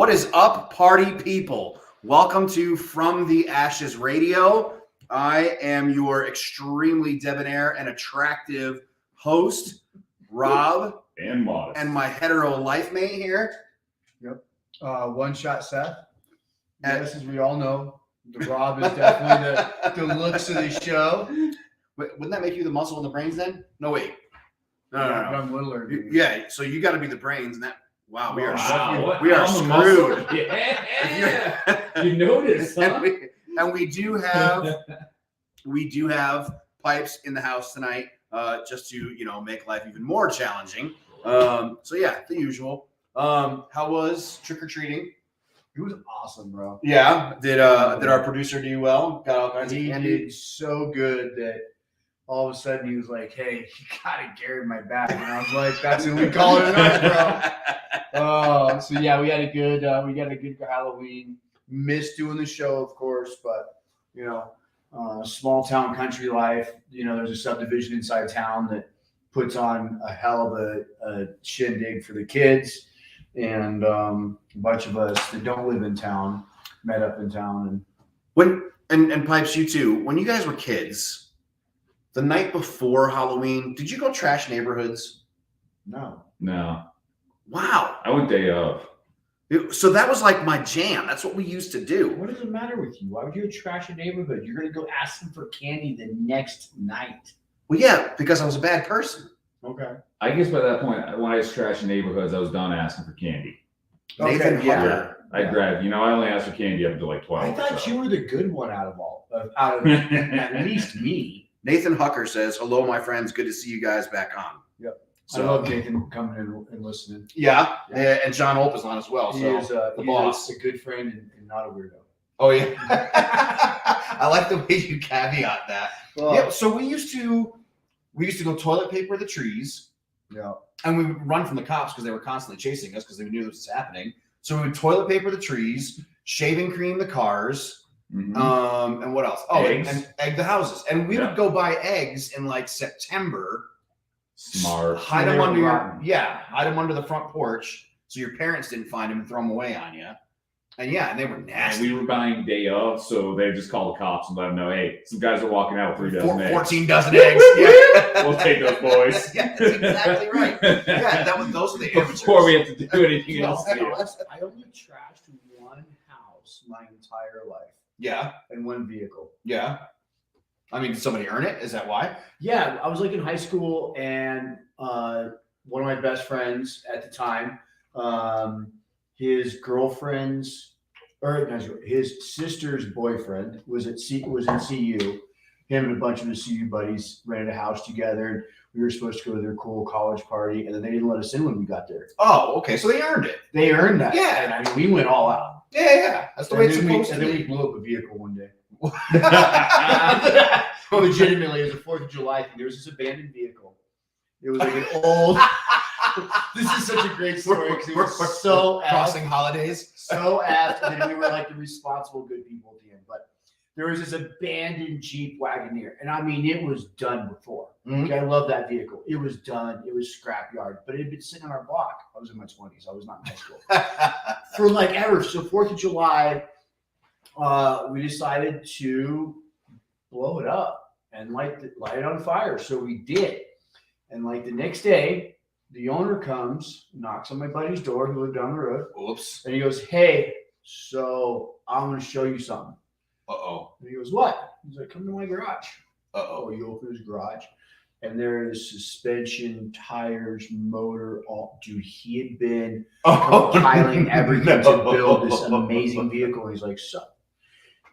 What is up, party people? Welcome to From the Ashes Radio. I am your extremely debonair and attractive host, Rob. And modest. And my hetero life mate here. Yep. One shot Seth. Yes, as we all know, the Rob is definitely the looks of the show. Wouldn't that make you the muscle and the brains then? No, wait. No. I'm littler. Yeah, so you got to be the brains, and that. Wow, we are I'm screwed. Yeah. You noticed, huh? and we do have pipes in the house tonight, just to make life even more challenging. So yeah, the usual. How was trick or treating? It was awesome, bro. Yeah. Did our producer do well? Got all kinds of He candy. did so good that all of a sudden he was like, "Hey, you gotta carry my bag," and I was like, "That's what we call it tonight, bro." So yeah, we got a good Halloween. Missed doing the show, of course, but small town country life. There's a subdivision inside town that puts on a hell of a shindig for the kids, and a bunch of us that don't live in town met up in town. And Pipes, you too. When you guys were kids, the night before Halloween, did you go trash neighborhoods? No. Wow. I went day of. So that was like my jam. That's what we used to do. What does it matter with you? Why would you trash a neighborhood? You're gonna go ask them for candy the next night. Well, yeah, because I was a bad person. Okay. I guess by that point, when I was trashing neighborhoods, I was done asking for candy. Nathan Okay, yeah. Hucker. I grabbed, I only asked for candy up to like 12. I thought you were the good one out of at least me. Nathan Hucker says, "Hello, my friends. Good to see you guys back on." Yep. So, I love Nathan coming in and listening. Yeah, and John Olp is on as well. He So is the he's boss. a good friend and not a weirdo. Oh yeah. I like the way you caveat that. Yeah. So we used to go toilet paper the trees. Yeah. And we would run from the cops because they were constantly chasing us because they knew this was happening. So we would toilet paper the trees, shaving cream the cars, Mhm. and what else? Oh, Eggs. and egg the houses. And we Yeah. would go buy eggs in like September. Smart. Hide So them they under were your rotten. hide them under the front porch so your parents didn't find them and throw them away on you. And yeah, and they were And nasty. we were buying day of, so they just call the cops and let them know, hey, some guys are walking out with 3 dozen eggs. 14 dozen eggs. Yeah. We'll take those boys. Yeah, that's exactly right. Yeah, those are the amateurs. Before we have to do anything No, else. I only trashed one house my entire life Yeah, and one vehicle. yeah. I mean, did somebody earn it? Is that why? Yeah, I was like in high school, and one of my best friends at the time, his girlfriend's or his sister's boyfriend was in CU. Him and a bunch of his CU buddies rented a house together, and we were supposed to go to their cool college party, and then they didn't let us in when we got there. Oh, okay. So they earned it. They earned that. Yeah. And I mean, we went all out. Yeah. That's the way it's supposed to And then we be. blew up a vehicle one day. Legitimately, it was a 4th of July thing. There was this abandoned vehicle. It was like an old. This is such a great story because it was so crossing holidays. so apt, and then we were like the responsible good people at the end. But there was this abandoned Jeep Wagoneer, and I mean, it was done before. Mhm. Okay, I love that vehicle. It was done. It was scrapyard, but it had been sitting on our block. I was in my 20s. I was not in high school for like ever. So 4th of July, we decided to blow it up and light it on fire. So we did. And like the next day, the owner comes, knocks on my buddy's door who lived down the road. Oops. And he goes, "Hey, so I'm going to show you something." Uh-oh. And he goes, "What?" He's like, "Come to my garage." Uh-oh. Oh, you open his garage, and there is suspension, tires, motor, all. Dude, he had been compiling everything to build this amazing vehicle. And he's like, "So,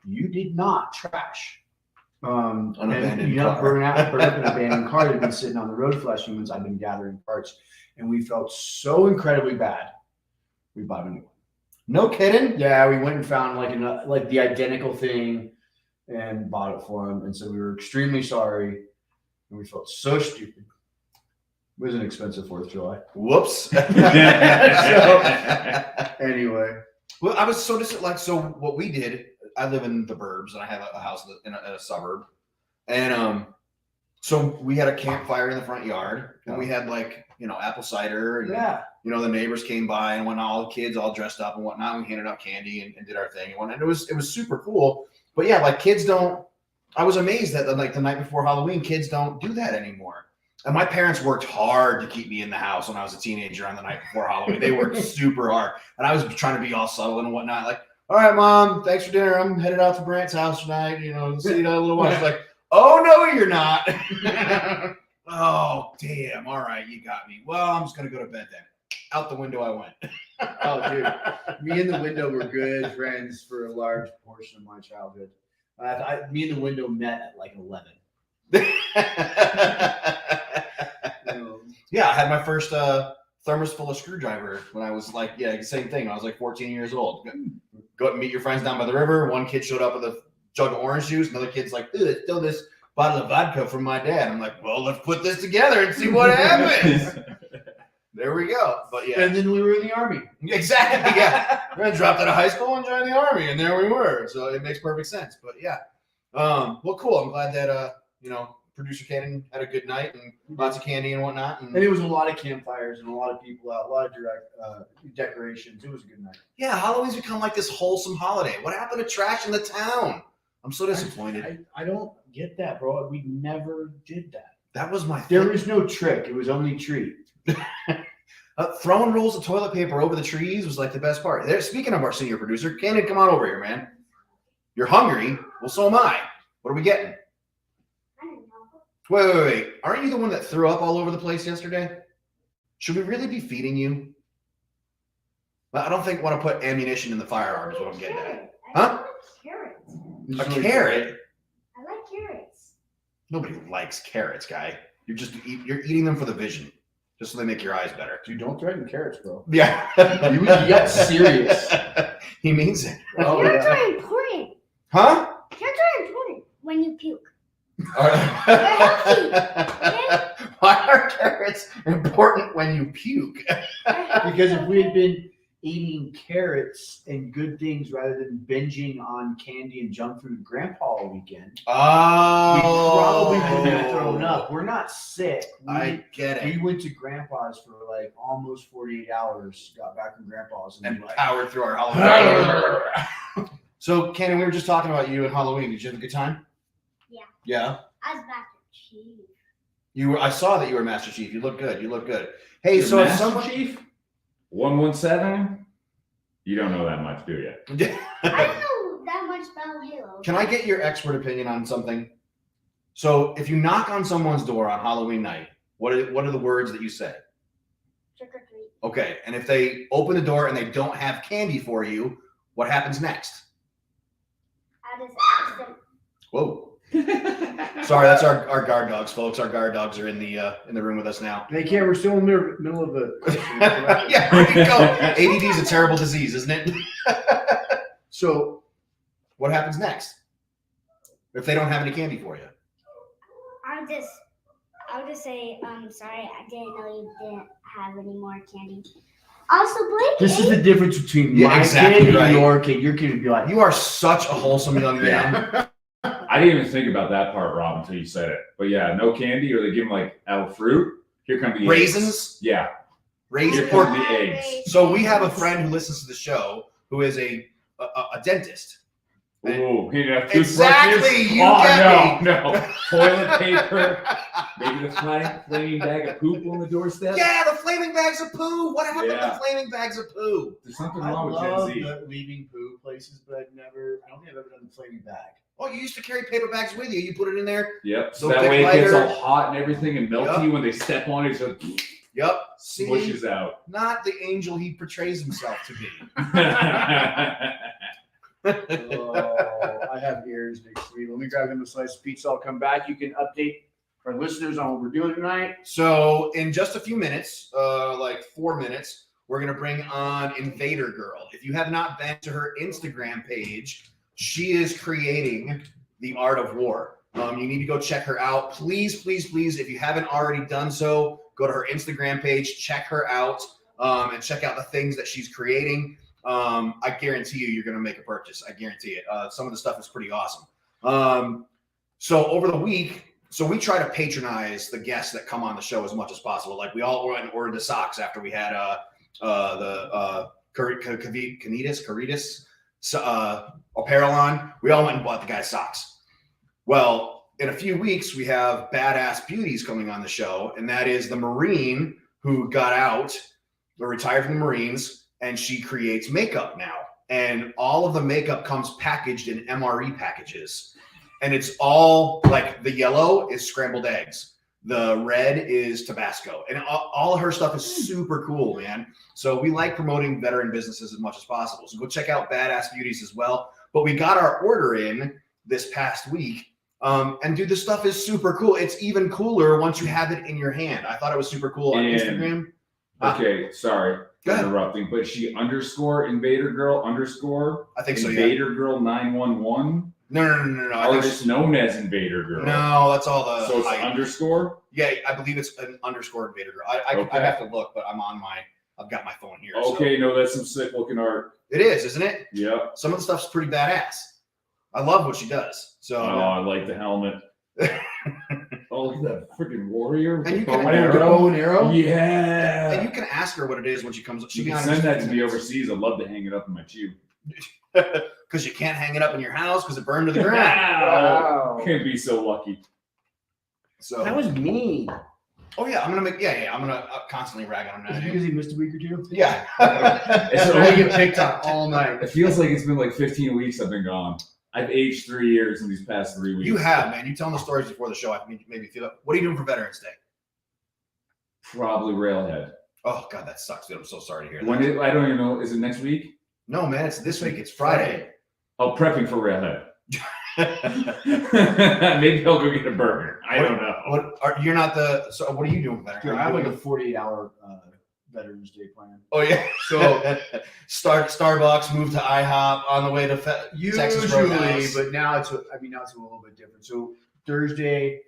you did not trash An abandoned car. burn up an abandoned car that had been sitting on the road for the last few months. I've been gathering parts, and we felt so incredibly bad. We bought a new one. No kidding? Yeah, we went and found like the identical thing and bought it for him. And so we were extremely sorry, and we felt so stupid. It was an expensive 4th of July. Whoops. Anyway, Well, I was so what we did, I live in the burbs and I have a house in a suburb. And So we had a campfire in the front yard, and we had like, apple cider, and Yeah. the neighbors came by and whatnot, all the kids all dressed up and whatnot. And we handed out candy and did our thing and whatnot. It was super cool. But yeah, like kids don't. I was amazed that like the night before Halloween, kids don't do that anymore. And my parents worked hard to keep me in the house when I was a teenager on the night before Halloween. They worked super hard, and I was trying to be all subtle and whatnot. Like, all right, Mom, thanks for dinner. I'm headed out to Brant's house tonight. See you in a little while. She's like, oh no, you're not. Oh damn! All right, you got me. Well, I'm just gonna go to bed then. Out the window I went. Oh, dude, me and the window were good friends for a large portion of my childhood. Me and the window met at like 11. Yeah, I had my first thermos full of screwdriver when I was like, same thing. I was like 14 years old. Go out and meet your friends down by the river. One kid showed up with a jug of orange juice. Another kid's like, "Ew, it's still this bottle of vodka from my dad." I'm like, well, let's put this together and see what happens. There we go. But yeah. And then we were in the army. Exactly. Yeah. I dropped out of high school and joined the army, and there we were. So it makes perfect sense. But yeah. Well, cool. I'm glad that producer Cannon had a good night and lots of candy and whatnot. And it was a lot of campfires and a lot of people out, a lot of decorations. It was a good night. Yeah, Halloween's become like this wholesome holiday. What happened to trash in the town? I'm so disappointed. I don't get that, bro. We never did that. That was my There was no trick. It was only treat. Throwing rolls of toilet paper over the trees was like the best part. There. Speaking of our senior producer, Cannon, come on over here, man. You're hungry? Well, so am I. What are we getting? I don't know. Wait. Aren't you the one that threw up all over the place yesterday? Should we really be feeding you? I don't think I want to put ammunition in the firearm is what I'm getting at. Huh? I like carrots. A carrot? I like carrots. Nobody likes carrots, guy. You're eating them for the vision, just so they make your eyes better. Dude, don't threaten carrots, bro. Yeah. You got serious. He means it. Oh, Carrots yeah. are important. Huh? Carrots are important when you puke. Why are carrots important when you puke? Because if we had been eating carrots and good things rather than binging on candy and junk food grandpa all weekend, we probably would have thrown up. We're not sick. I get We it. went to grandpa's for like almost 48 hours, got back from grandpa's, And like, powered through our Halloween. So, Cannon, we were just talking about you and Halloween. Did you have a good time? Yeah. Yeah? I was back to cheese. I saw that you were Master Chief. You look good. Hey, so if someone Chief 117. You don't know that much, do you? I don't know that much about Halo. Can I get your expert opinion on something? So, if you knock on someone's door on Halloween night, what are the words that you say? Trick or treat. Okay, and if they open the door and they don't have candy for you, what happens next? I just asked them. Whoa. Sorry, that's our guard dogs, folks. Our guard dogs are in the room with us now. hey, Cam, we're still in the middle of a question. Yeah, there you go. ADD is a terrible disease, isn't it? So, what happens next if they don't have any candy for you? I would just say, sorry, I didn't know you didn't have any more candy. Also, Blake. This is the difference between Yeah, my exactly kid right. and your kid. Your kid would be like, You are such a wholesome young man. I didn't even think about that part, Rob, until you said it. But yeah, no candy, or they give them like out fruit. Here come the eggs. Raisins? Yeah. Raisins. Here come the eggs. So we have a friend who listens to the show who is a dentist. Ooh, you have Exactly, you oh, get no. Toilet paper. Maybe the flaming bag of poop on the doorstep. Yeah, the flaming bags of poo. What happened to Yeah. the flaming bags of poo? There's something I wrong with love Gen Z. the leaving poo places, but I don't think I've ever done the flaming bag. Oh, you used to carry paper bags with you. You put it in there. Yep. So The that big way it gets lighter. all hot and everything and melty Yep. when they step on it, so Yep. See, smushes out. not the angel he portrays himself to be. Oh, I have ears next week. Let me grab him a slice of pizza. I'll come back. You can update our listeners on what we're doing tonight. So in just a few minutes, like 4 minutes, we're gonna bring on Invader Girl. If you have not been to her Instagram page, she is creating the art of war. You need to go check her out. Please, please, please, if you haven't already done so, go to her Instagram page, check her out, and check out the things that she's creating. I guarantee you're going to make a purchase. I guarantee it. Some of the stuff is pretty awesome. So over the week, So we try to patronize the guests that come on the show as much as possible. Like we all went and ordered the socks after we had the Caritas apparel on. We all went and bought the guy's socks. Well, in a few weeks, we have Badass Beauties coming on the show, and that is the Marine who got out or retired from the Marines, and she creates makeup now. And all of the makeup comes packaged in MRE packages. And it's all like the yellow is scrambled eggs. The red is Tabasco. And all of her stuff is super cool, man. So we like promoting veteran businesses as much as possible. So go check out Badass Beauties as well. But we got our order in this past week. And dude, this stuff is super cool. It's even cooler once you have it in your hand. I thought it was super cool on Instagram. Okay, sorry for interrupting, but she Invader Girl I think so, Invader Girl 911. No. Or it's known as Invader Girl. No, that's all the. So it's underscore? Yeah, I believe it's an underscore Invader Girl. I have to look, but I've got my phone here. Okay, no, that's some sick looking art. It is, isn't it? Yeah. Some of the stuff's pretty badass. I love what she does. So. I like the helmet. Oh, look at that freaking warrior. And you can bow and arrow. Yeah. And you can ask her what it is when she comes up. She can send that to me overseas. I'd love to hang it up in my tube. Because you can't hang it up in your house because it burned to the ground. Wow. Can't be so lucky. So that was mean. Oh yeah, I'm gonna constantly rag on him now. Because he missed a week or two. Yeah. It's I get picked on all night. It feels like it's been like 15 weeks I've been gone. I've aged 3 years in these past 3 weeks. You have, man. You telling the stories before the show. I made me feel it. What are you doing for Veterans Day? Probably Railhead. Oh God, that sucks, dude. I'm so sorry to hear When that. I don't even know. Is it next week? No, man. It's this week. It's Friday. Oh, prepping for Railhead. Maybe I'll go get a burger. I don't know. You're not the. So what are you doing for Veterans? Dude, I have like a 48-hour Veterans Day plan. Oh yeah. So Starbucks, move to IHOP on the way to Texas Roadhouse. But now it's a little bit different. So Thursday,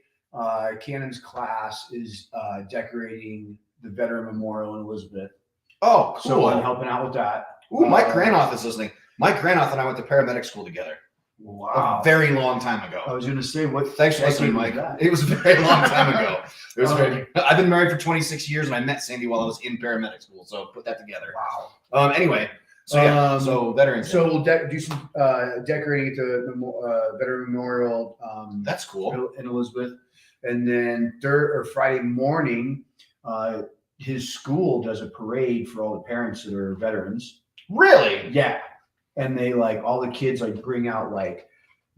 Cannon's class is decorating the Veteran Memorial in Elizabeth. Oh, cool. So I'm helping out with that. Ooh, Mike Granoff is listening. Mike Granoff and I went to paramedic school together. Wow. A very long time ago. I was going to say, what? Thanks for listening, Mike. It was a very long time ago. It was I've been married for 26 years, and I met Sandy while I was in paramedic school. So put that together. Wow. Anyway, so Veterans. So we'll do some decorating at the Veteran Memorial. That's cool. In Elizabeth, and then Friday morning, his school does a parade for all the parents that are veterans. Really? Yeah. And they all the kids bring out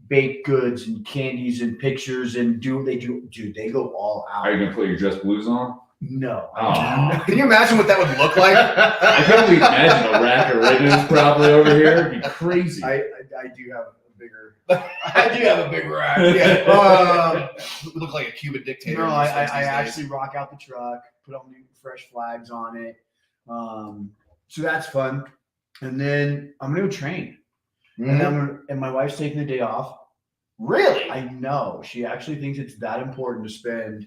baked goods and candies and pictures and they go all out. Are you gonna put your dress blues on? No. Oh. Can you imagine what that would look like? I can only imagine a rack of ribbons probably over here. It'd be crazy. I do have a bigger. I do have a big rack. Yeah. Look like a Cuban dictator. No, I actually rock out the truck, put all new fresh flags on it. So that's fun. And then I'm gonna go train. Mm-hmm. And my wife's taking the day off. Really? I know. She actually thinks it's that important to spend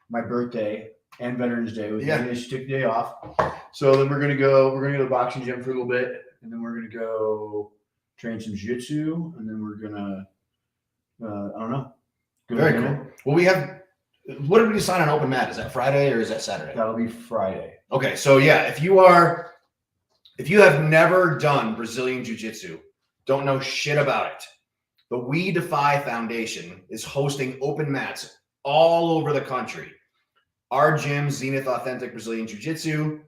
my birthday and Veterans Day with me. She took the day off. So then we're gonna go to the boxing gym for a little bit, and then we're gonna go train some jiu-jitsu, and then we're gonna I don't know. Very cool. Well, what did we decide on open mat? Is that Friday or is that Saturday? That'll be Friday. Okay, so yeah, if you have never done Brazilian Jiu-Jitsu, don't know shit about it, the We Defy Foundation is hosting open mats all over the country. Our gym, Zenith Authentic Brazilian Jiu-Jitsu,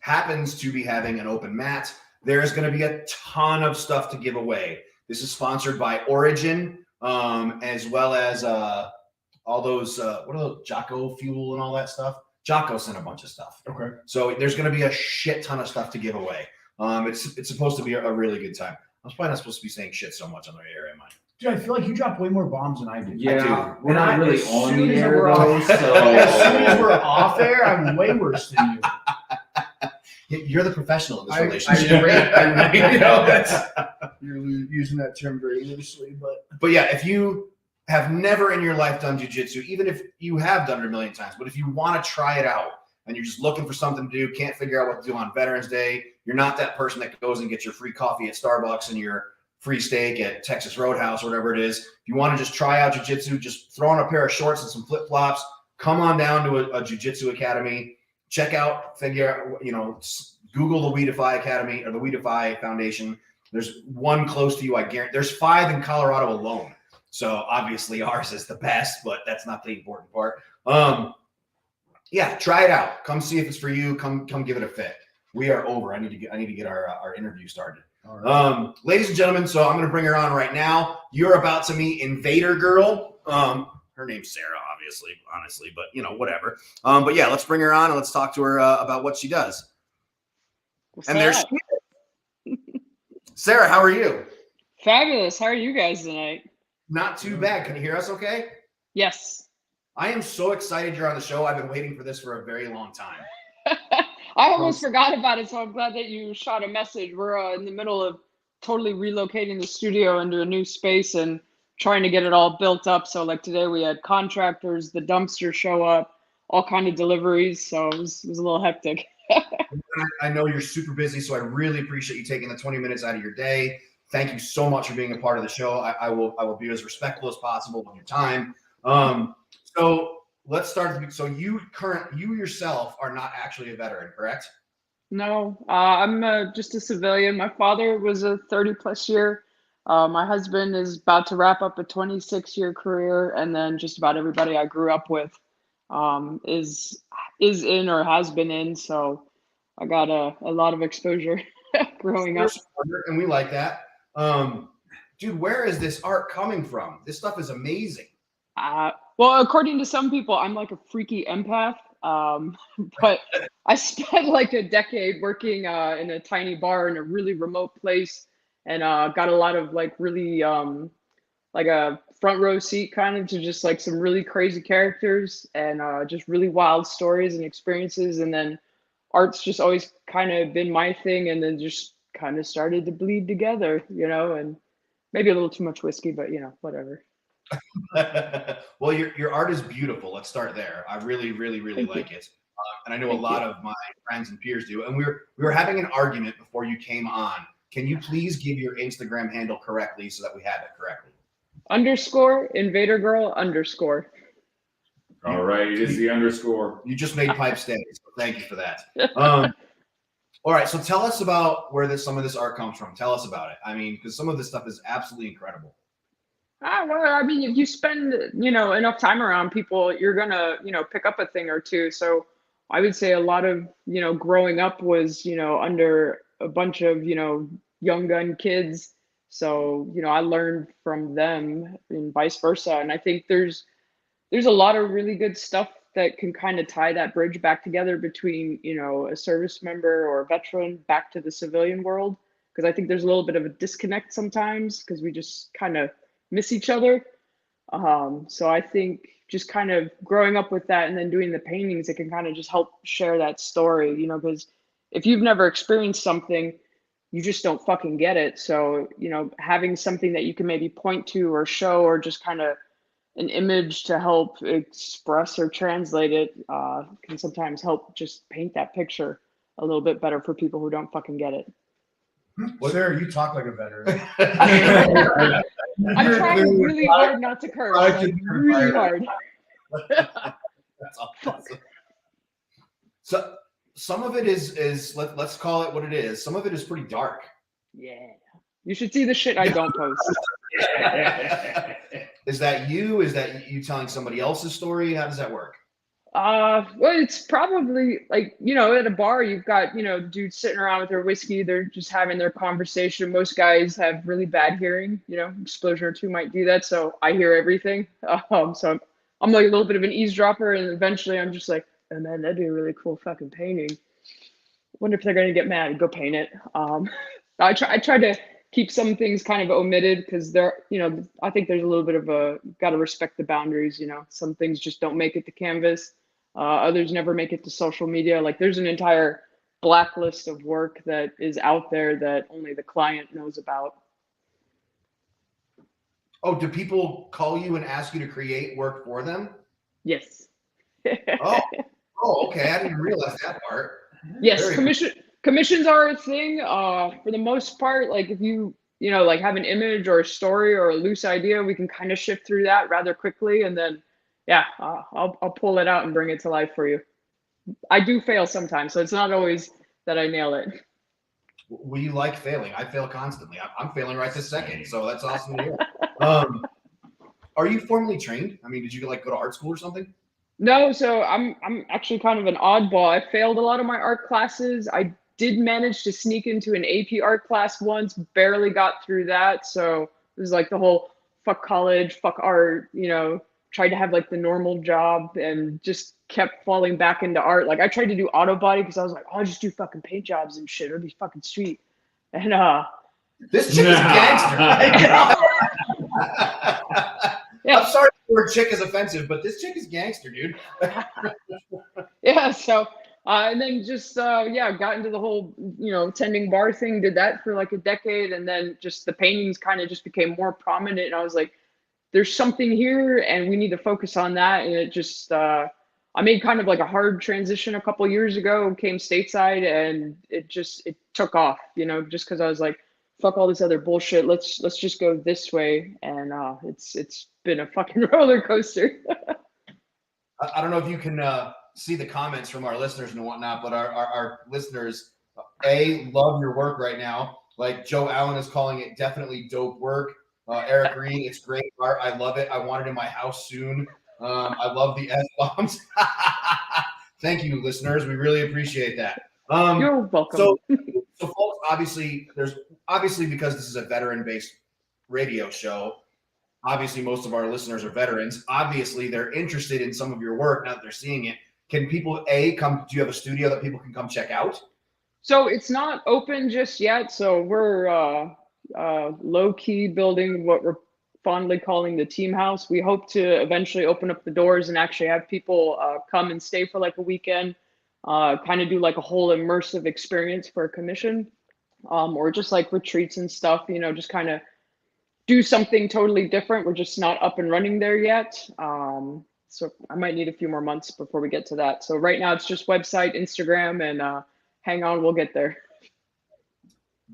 happens to be having an open mat. There is going to be a ton of stuff to give away. This is sponsored by Origin, as well as all those, what are those, Jocko Fuel and all that stuff? Jocko sent a bunch of stuff. Okay. So there's going to be a shit ton of stuff to give away. It's supposed to be a really good time. I'm probably not supposed to be saying shit so much on the air, am I? Dude, I feel like you dropped way more bombs than I did. Yeah, we're not really on the air though. so As soon as we're off air, I'm way worse than you. You're the professional in this relationship. You're using that term very loosely, but yeah, if you have never in your life done jiu-jitsu, even if you have done it a million times, but if you want to try it out and you're just looking for something to do, can't figure out what to do on Veterans Day, you're not that person that goes and gets your free coffee at Starbucks and your free steak at Texas Roadhouse or whatever it is. If you want to just try out jiu-jitsu, just throw on a pair of shorts and some flip-flops, come on down to a jiu-jitsu academy, check out, Google the We Defy Academy or the We Defy Foundation. There's one close to you, I guarantee. There's 5 in Colorado alone. So obviously ours is the best, but that's not the important part. Yeah, try it out. Come see if it's for you. Come give it a fit. We are over. I need to get our interview started. All right. Ladies and gentlemen, so I'm going to bring her on right now. You're about to meet Invader Girl. Her name's Sarah, obviously, honestly, but whatever. But yeah, let's bring her on and let's talk to her about what she does. What's And there's up? Sarah. How are you? Fabulous. How are you guys tonight? Not too bad. Can you hear us okay? Yes. I am so excited you're on the show. I've been waiting for this for a very long time. I almost forgot about it, so I'm glad that you shot a message. We're in the middle of totally relocating the studio into a new space and trying to get it all built up. So like today we had contractors, the dumpster show up, all kind of deliveries. So it was a little hectic. I know you're super busy, so I really appreciate you taking the 20 minutes out of your day. Thank you so much for being a part of the show. I will be as respectful as possible with your time. So let's start. So you yourself are not actually a veteran, correct? No, I'm just a civilian. My father was a 30+ year. My husband is about to wrap up a 26-year career, and then just about everybody I grew up with is in or has been in. So I got a lot of exposure growing up. And we like that. Dude, where is this art coming from? This stuff is amazing. Well, according to some people, I'm like a freaky empath. But I spent like a decade working in a tiny bar in a really remote place, and got a lot of like really like a front row seat kind of to just like some really crazy characters and just really wild stories and experiences. And then art's just always kind of been my thing, and then just kind of started to bleed together, and maybe a little too much whiskey, but whatever. Well, your art is beautiful. Let's start there. I really, really, really like it. And I know a lot of my friends and peers do. And we were having an argument before you came on. Can you please give your Instagram handle correctly so that we have it correctly? _Invader Girl _. All right, it is the underscore. You just made pipe stay, so thank you for that. All right, so tell us about where some of this art comes from. Tell us about it. I mean, because some of this stuff is absolutely incredible. Well, I mean, if you spend, enough time around people, you're gonna, pick up a thing or two. So I would say a lot of, growing up was, under a bunch of, young gun kids. So, I learned from them and vice versa. And I think there's a lot of really good stuff that can kind of tie that bridge back together between, a service member or a veteran back to the civilian world. Because I think there's a little bit of a disconnect sometimes because we just kind of miss each other. So I think just kind of growing up with that and then doing the paintings, it can kind of just help share that story, because if you've never experienced something, you just don't fucking get it. So, having something that you can maybe point to or show or just kind of an image to help express or translate it can sometimes help just paint that picture a little bit better for people who don't fucking get it. Well, Sarah, you talk like a veteran. I'm trying really hard not to curse. Like, really hard. That's awesome. So some of it is let's call it what it is. Some of it is pretty dark. Yeah. You should see the shit I don't post. Is that you? Is that you telling somebody else's story? How does that work? Well, it's probably like, at a bar, you've got, dudes sitting around with their whiskey. They're just having their conversation. Most guys have really bad hearing, exposure or two might do that. So I hear everything. So I'm like a little bit of an eavesdropper. And eventually I'm just like, oh man, that'd be a really cool fucking painting. Wonder if they're going to get mad. Go paint it. I try to keep some things kind of omitted because I think there's a little bit of got to respect the boundaries. Some things just don't make it to canvas. Others never make it to social media. Like there's an entire blacklist of work that is out there that only the client knows about. Oh, do people call you and ask you to create work for them? Yes. Oh, okay. I didn't realize that part. Yes, commissions are a thing. For the most part, like if you you know, like have an image or a story or a loose idea, we can kind of shift through that rather quickly, and then yeah, I'll pull it out and bring it to life for you. I do fail sometimes, so it's not always that I nail it. We like failing. I fail constantly. I'm failing right this second, so that's awesome to hear. Are you formally trained? I mean, did you like go to art school or something? No, so I'm actually kind of an oddball. I failed a lot of my art classes. I did manage to sneak into an AP art class once, barely got through that. So it was like the whole fuck college, fuck art, you know, tried to have like the normal job and just kept falling back into art. Like I tried to do auto body because I was like, oh, I'll just do fucking paint jobs and shit. It'll be fucking sweet. And This chick is gangster. yeah. I'm sorry if the word chick is offensive, but this chick is gangster, dude. Yeah, so and then just yeah, got into the whole, you know, tending bar thing, did that for like a decade, and then just the paintings kind of just became more prominent, and I was like, there's something here and we need to focus on that. And it just I made kind of like a hard transition a couple years ago, came stateside, and it took off, you know, just because I was like, fuck all this other bullshit, let's just go this way. And it's been a fucking roller coaster. I don't know if you can see the comments from our listeners and whatnot, but our listeners, love your work right now. Like Joe Allen is calling it definitely dope work. Eric Green, it's great art. I love it. I want it in my house soon. I love the F-bombs. Thank you, listeners. We really appreciate that. You're welcome. So folks, obviously, because this is a veteran-based radio show, obviously most of our listeners are veterans. Obviously, they're interested in some of your work now that they're seeing it. Can people come? Do you have a studio that people can come check out? So it's not open just yet. So we're low key building what we're fondly calling the team house. We hope to eventually open up the doors and actually have people come and stay for like a weekend, kind of do like a whole immersive experience for a commission, or just like retreats and stuff, you know, just kind of do something totally different. We're just not up and running there yet. So I might need a few more months before we get to that. So right now it's just website, Instagram, and hang on, we'll get there.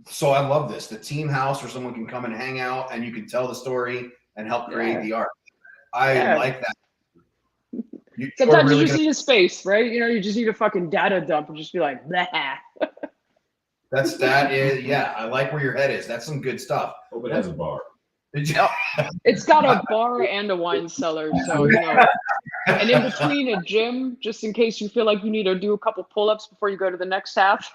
So I love this. The team house where someone can come and hang out and you can tell the story and help create the art. I like that. Sometimes you just need a space, right? You know, you just need a fucking data dump and just be like, blah. Yeah, I like where your head is. That's some good stuff. Hope it has a bar. It's got a bar and a wine cellar, so you know. And in between a gym, just in case you feel like you need to do a couple pull-ups before you go to the next half.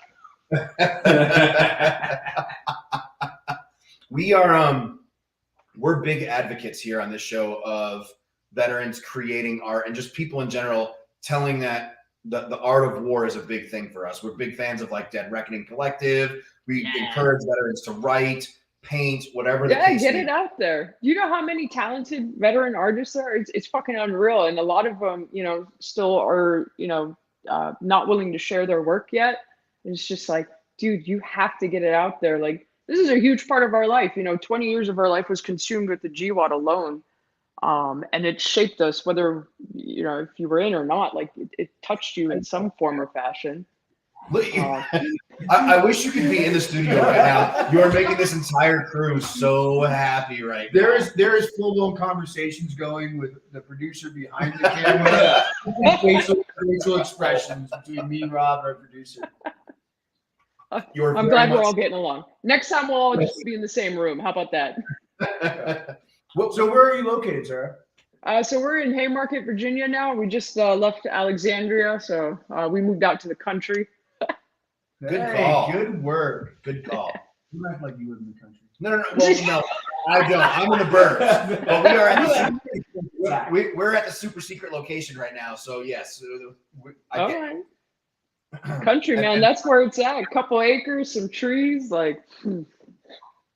We're big advocates here on this show of veterans creating art and just people in general telling that the art of war is a big thing for us. We're big fans of like Dead Reckoning Collective. We encourage veterans to write, paint, whatever the case. Get it out there. You know how many talented veteran artists there are? It's fucking unreal. And a lot of them, you know, still are, you know, not willing to share their work yet. It's just like, dude, you have to get it out there. Like, this is a huge part of our life. You know, 20 years of our life was consumed with the GWAT alone. And it shaped us, whether, you know, if you were in or not, like it touched you in some form or fashion. I wish you could be in the studio right now. You are making this entire crew so happy right now. There is full-blown conversations going with the producer behind the camera. facial expressions between me and Rob, our producer. I'm glad we're all getting along. Next time we'll all just be in the same room. How about that? So where are you located, sir? So we're in Haymarket, Virginia now. We just left Alexandria, so we moved out to the country. Good call. Good work. Good call. You act like you live in the country. No. Well, no, I don't. I'm in the burbs. But we are at we're at the super secret location right now. So yes, All right. Country, man, that's where it's at. A couple acres, some trees, like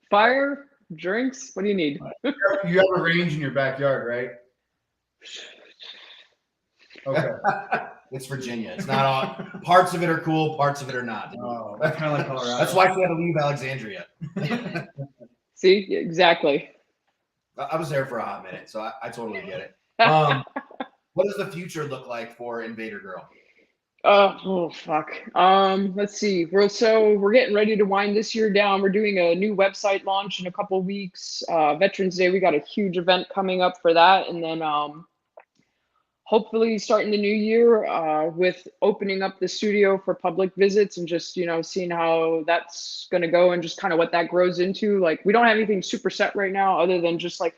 fire, drinks. What do you need? You have a range in your backyard, right? Okay. It's Virginia. It's not all. Parts of it are cool. Parts of it are not. Oh, that's kind of like Colorado. That's why she had to leave Alexandria. See, exactly. I was there for a hot minute, so I totally get it. What does the future look like for Invader Girl? Oh fuck. Let's see. We're getting ready to wind this year down. We're doing a new website launch in a couple weeks. Veterans Day, we got a huge event coming up for that, and then hopefully starting the new year with opening up the studio for public visits and just seeing how that's going to go and just kind of what that grows into. Like, we don't have anything super set right now other than just like,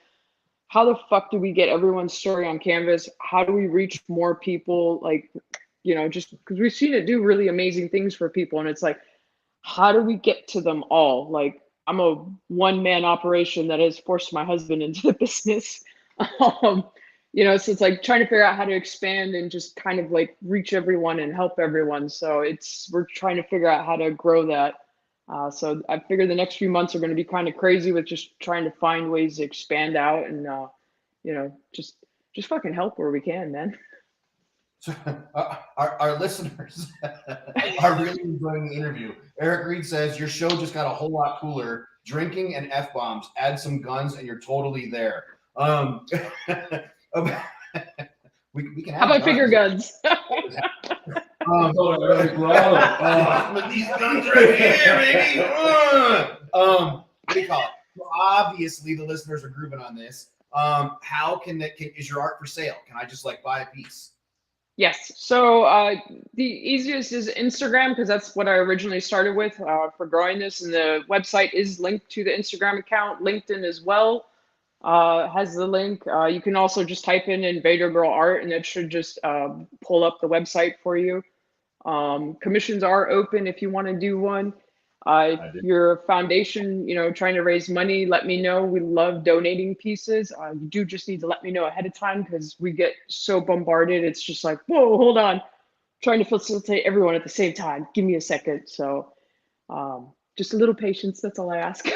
how the fuck do we get everyone's story on canvas? How do we reach more people? Like, just because we've seen it do really amazing things for people, and it's like, how do we get to them all? Like, I'm a one-man operation that has forced my husband into the business. So it's like trying to figure out how to expand and just kind of like reach everyone and help everyone. So we're trying to figure out how to grow that. So I figure the next few months are going to be kind of crazy with just trying to find ways to expand out and, just fucking help where we can, man. So, our listeners are really enjoying the interview. Eric Reed says your show just got a whole lot cooler. Drinking and F-bombs. Add some guns and you're totally there. We can have How about finger guns? With these guns right here, baby. What do you call it? Well, obviously, the listeners are grooving on this. How is your art for sale? Can I just like buy a piece? Yes. So the easiest is Instagram, because that's what I originally started with for growing this. And the website is linked to the Instagram account. LinkedIn as well has the link. You can also just type in Invader Girl Art, and it should just pull up the website for you. Commissions are open if you want to do one. If you're a foundation, trying to raise money, let me know. We love donating pieces. You do just need to let me know ahead of time, because we get so bombarded. It's just like, whoa, hold on. Trying to facilitate everyone at the same time. Give me a second. So just a little patience. That's all I ask.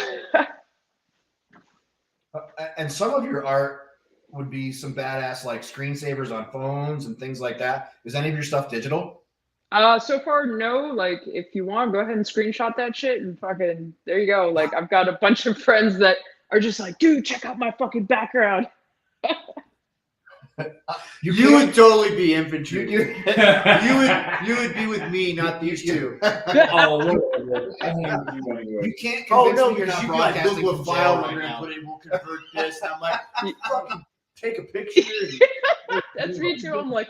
And some of your art would be some badass like screensavers on phones and things like that. Is any of your stuff digital? So far, no. Like, if you want, go ahead and screenshot that shit and fucking, there you go. Like, I've got a bunch of friends that are just like, dude, check out my fucking background. You would totally be infantry. You would be with me, not these two. You can't convince me you're not broadcasting Google from file jail we're right gonna now. put in, we'll convert this. And I'm like, fucking take a picture. That's me too. I'm like,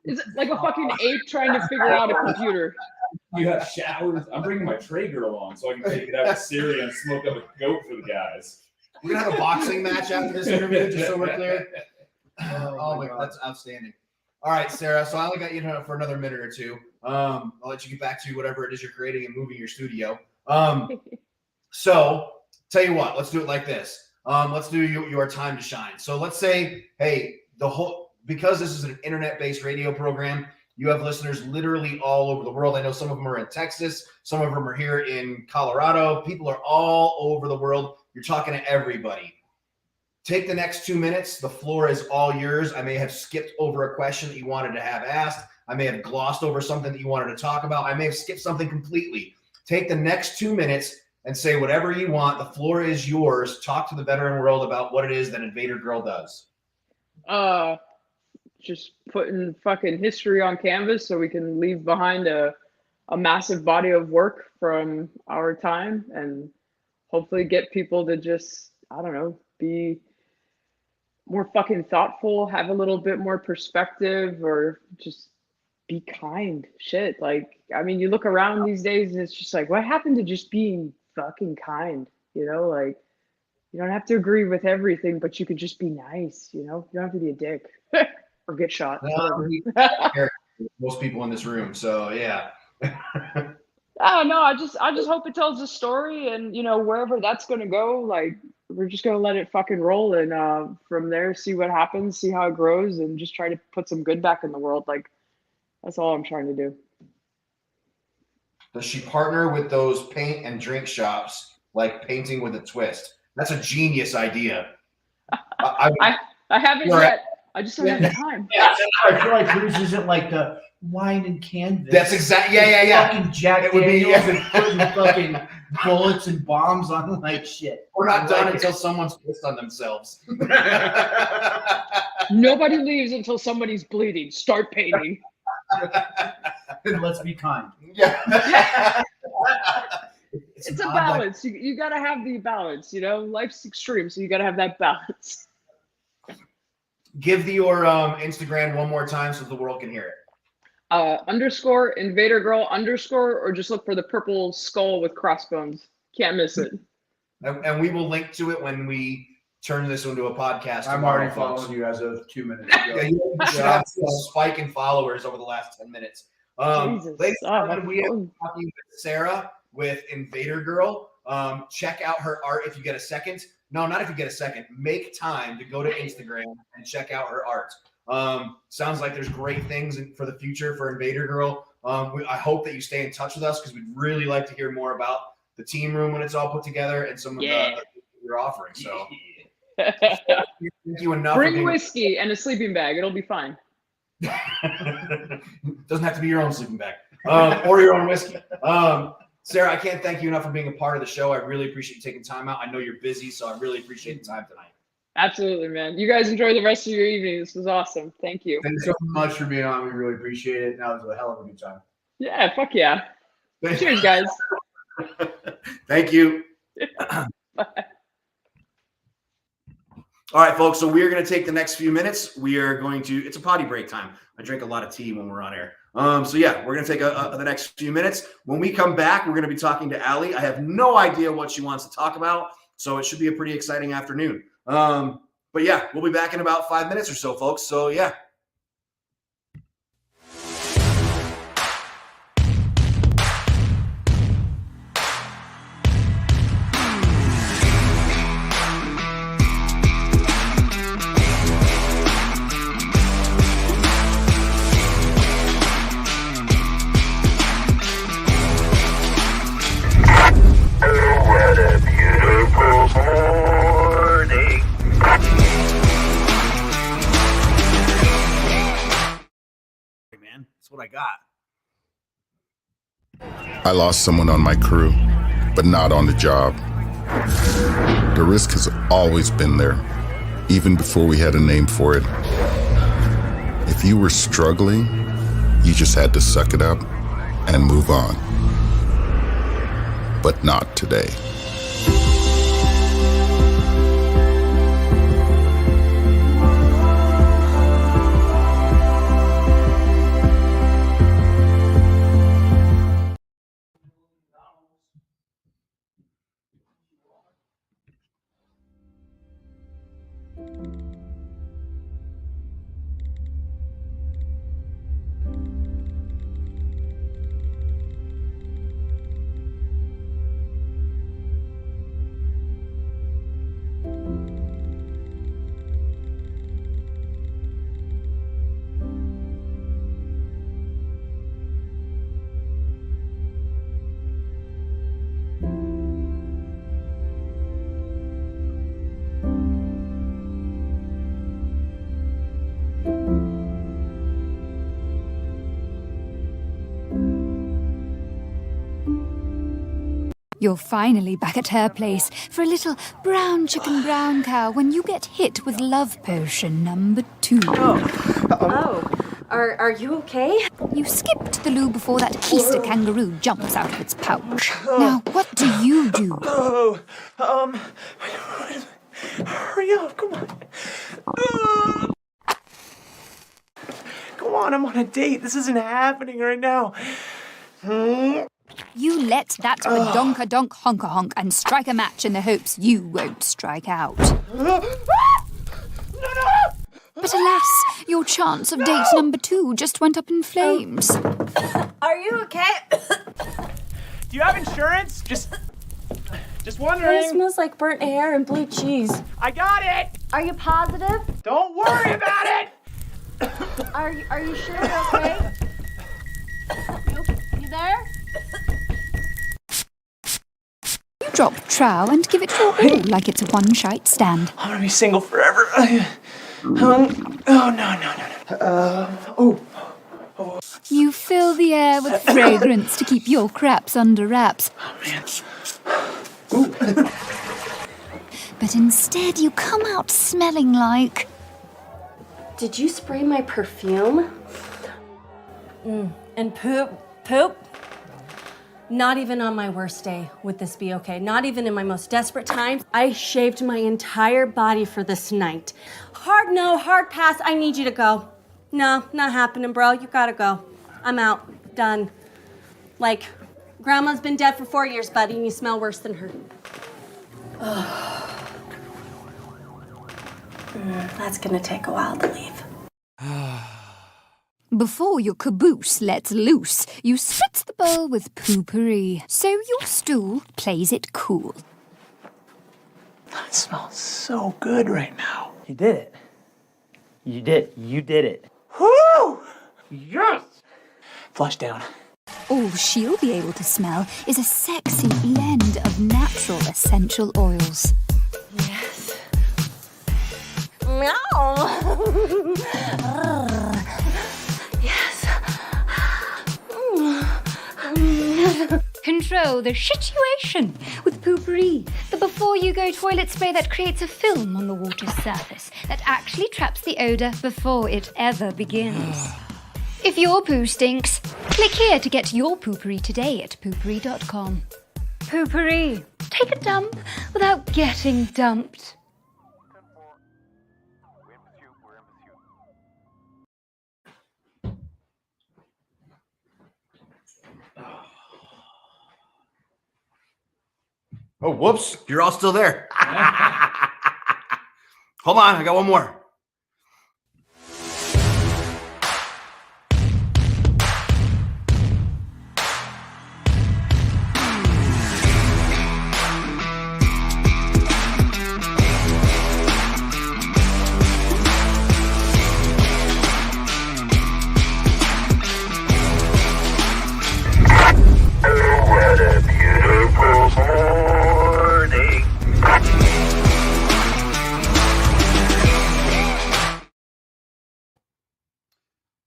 is it like a fucking ape trying to figure out a computer? You have showers. I'm bringing my Traeger along so I can take it out to Syria and smoke up a goat for the guys. We're gonna have a boxing match after this interview, just so we're clear. Oh my God, that's outstanding. All right, Sarah. So I only got you for another minute or two. I'll let you get back to whatever it is you're creating and moving your studio. So tell you what, let's do it like this. Let's do your time to shine. So let's say, hey, because this is an internet-based radio program, you have listeners literally all over the world. I know some of them are in Texas, some of them are here in Colorado. People are all over the world. You're talking to everybody. Take the next 2 minutes. The floor is all yours. I may have skipped over a question that you wanted to have asked. I may have glossed over something that you wanted to talk about. I may have skipped something completely. Take the next 2 minutes and say whatever you want. The floor is yours. Talk to the veteran world about what it is that Invader Girl does. Just putting fucking history on canvas so we can leave behind a massive body of work from our time, and hopefully get people to just, I don't know, be more fucking thoughtful, have a little bit more perspective, or just be kind. Shit. Like, I mean, you look around these days and it's just like, what happened to just being fucking kind? Like, you don't have to agree with everything, but you could just be nice, You don't have to be a dick or get shot. Most people in this room. So yeah. Oh no, I just hope it tells a story, and wherever that's gonna go, like, we're just gonna let it fucking roll, and from there see what happens, see how it grows, and just try to put some good back in the world. Like, that's all I'm trying to do. Does she partner with those paint and drink shops, like Painting with a Twist? That's a genius idea. I haven't yet. I just don't have the time. I feel like yours isn't like the wine and canvas. That's exactly. Yeah. Fucking Jack It would be, Daniels and putting fucking bullets and bombs on like shit. We're not done until someone's pissed on themselves. Nobody leaves until somebody's bleeding. Start painting. And let's be kind. Yeah. It's a an odd balance. You got to have the balance, you know? Life's extreme, so you got to have that balance. Give your Instagram one more time so the world can hear it. Underscore Invader Girl underscore, or just look for the purple skull with crossbones. Can't miss it. And we will link to it when we turn this into a podcast. I'm tomorrow, already folks. following you as of 2 minutes ago. Yeah, you should have a spike in followers over the last 10 minutes. Jesus. Ladies and Oh, gentlemen, we are talking with Sarah with Invader Girl. Check out her art if you get a second. No, not if you get a second. Make time to go to Instagram and check out her art. Sounds like there's great things for the future for Invader Girl. I hope that you stay in touch with us because we'd really like to hear more about the team room when it's all put together and some of the you're offering. So thank you enough. Bring whiskey and a sleeping bag. It'll be fine. Doesn't have to be your own sleeping bag or your own whiskey. Sarah, I can't thank you enough for being a part of the show. I really appreciate you taking time out. I know you're busy, so I really appreciate the time tonight. Absolutely, man. You guys enjoy the rest of your evening. This was awesome. Thank you. Thanks so much for being on. We really appreciate it. That was a hell of a good time. Yeah, fuck yeah. Cheers, guys. Thank you. All right, folks. So we're going to take the next few minutes. We are going to, it's a potty break time. I drink a lot of tea when we're on air. So yeah, we're going to take the next few minutes. When we come back, we're going to be talking to Allie. I have no idea what she wants to talk about. So it should be a pretty exciting afternoon. But yeah, we'll be back in about 5 minutes or so, folks. So yeah. That's what I got. I lost someone on my crew, but not on the job. The risk has always been there, even before we had a name for it. If you were struggling, you just had to suck it up and move on. But not today. You're finally back at her place for a little brown chicken brown cow when you get hit with love potion number 2. Are you okay? You skipped the loo before that keister kangaroo jumps out of its pouch. Now, what do you do? Hurry up, come on. Come on, I'm on a date. This isn't happening right now. You let that badonka-donk honka-honk and strike a match in the hopes you won't strike out. But alas, your chance of date number 2 just went up in flames. Are you okay? Do you have insurance? Just wondering. It smells like burnt hair and blue cheese. I got it. Are you positive? Don't worry about it. Are you sure you're okay? You there? You drop trow and give it your all like it's a one-shite stand. I'm gonna be single forever. Oh, no. You fill the air with fragrance to keep your craps under wraps. Oh, man. But instead you come out smelling like... Did you spray my perfume? And poop. Not even on my worst day would this be okay. Not even in my most desperate times. I shaved my entire body for this night. Hard no, hard pass. I need you to go. No, not happening, bro. You gotta go. I'm out. Done. Like, grandma's been dead for 4 years, buddy, and you smell worse than her. That's gonna take a while to leave. Before your caboose lets loose, you spritz the bowl with poopery, so your stool plays it cool. It smells so good right now. You did it. You did it. Woo! Yes! Flush down. All she'll be able to smell is a sexy blend of natural essential oils. Yes. Meow. Yes. Control the situation with poopery, the before-you-go toilet spray that creates a film on the water's surface that actually traps the odor before it ever begins. If your poo stinks, click here to get your poopery today at poopery.com. Poopery. Take a dump without getting dumped. Oh, whoops. You're all still there. Hold on. I got one more. What a beautiful morning.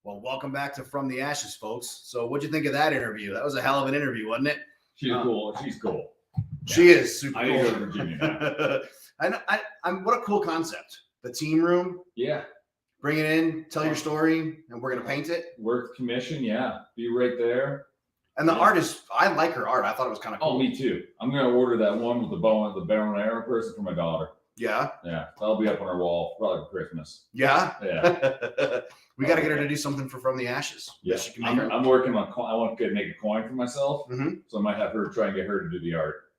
Well, welcome back to From the Ashes, folks. So what'd you think of that interview? That was a hell of an interview, wasn't it? She's cool. She's cool. She is super I cool. need to go to Virginia now. I'm what a cool concept. The team room. Yeah. Bring it in, tell your story, and we're gonna paint it. Work commission, yeah. Be right there. And the art is, I like her art. I thought it was kind of cool. Oh, me too. I'm gonna order that one with the bow and the arrow person for my daughter. Yeah. Yeah. That'll be up on our wall probably for Christmas. Yeah. Yeah. We got to get her to do something for From the Ashes. Yeah. She can make her. I'm working on. I want to make a coin for myself, Mhm. so I might have her try and get her to do the art.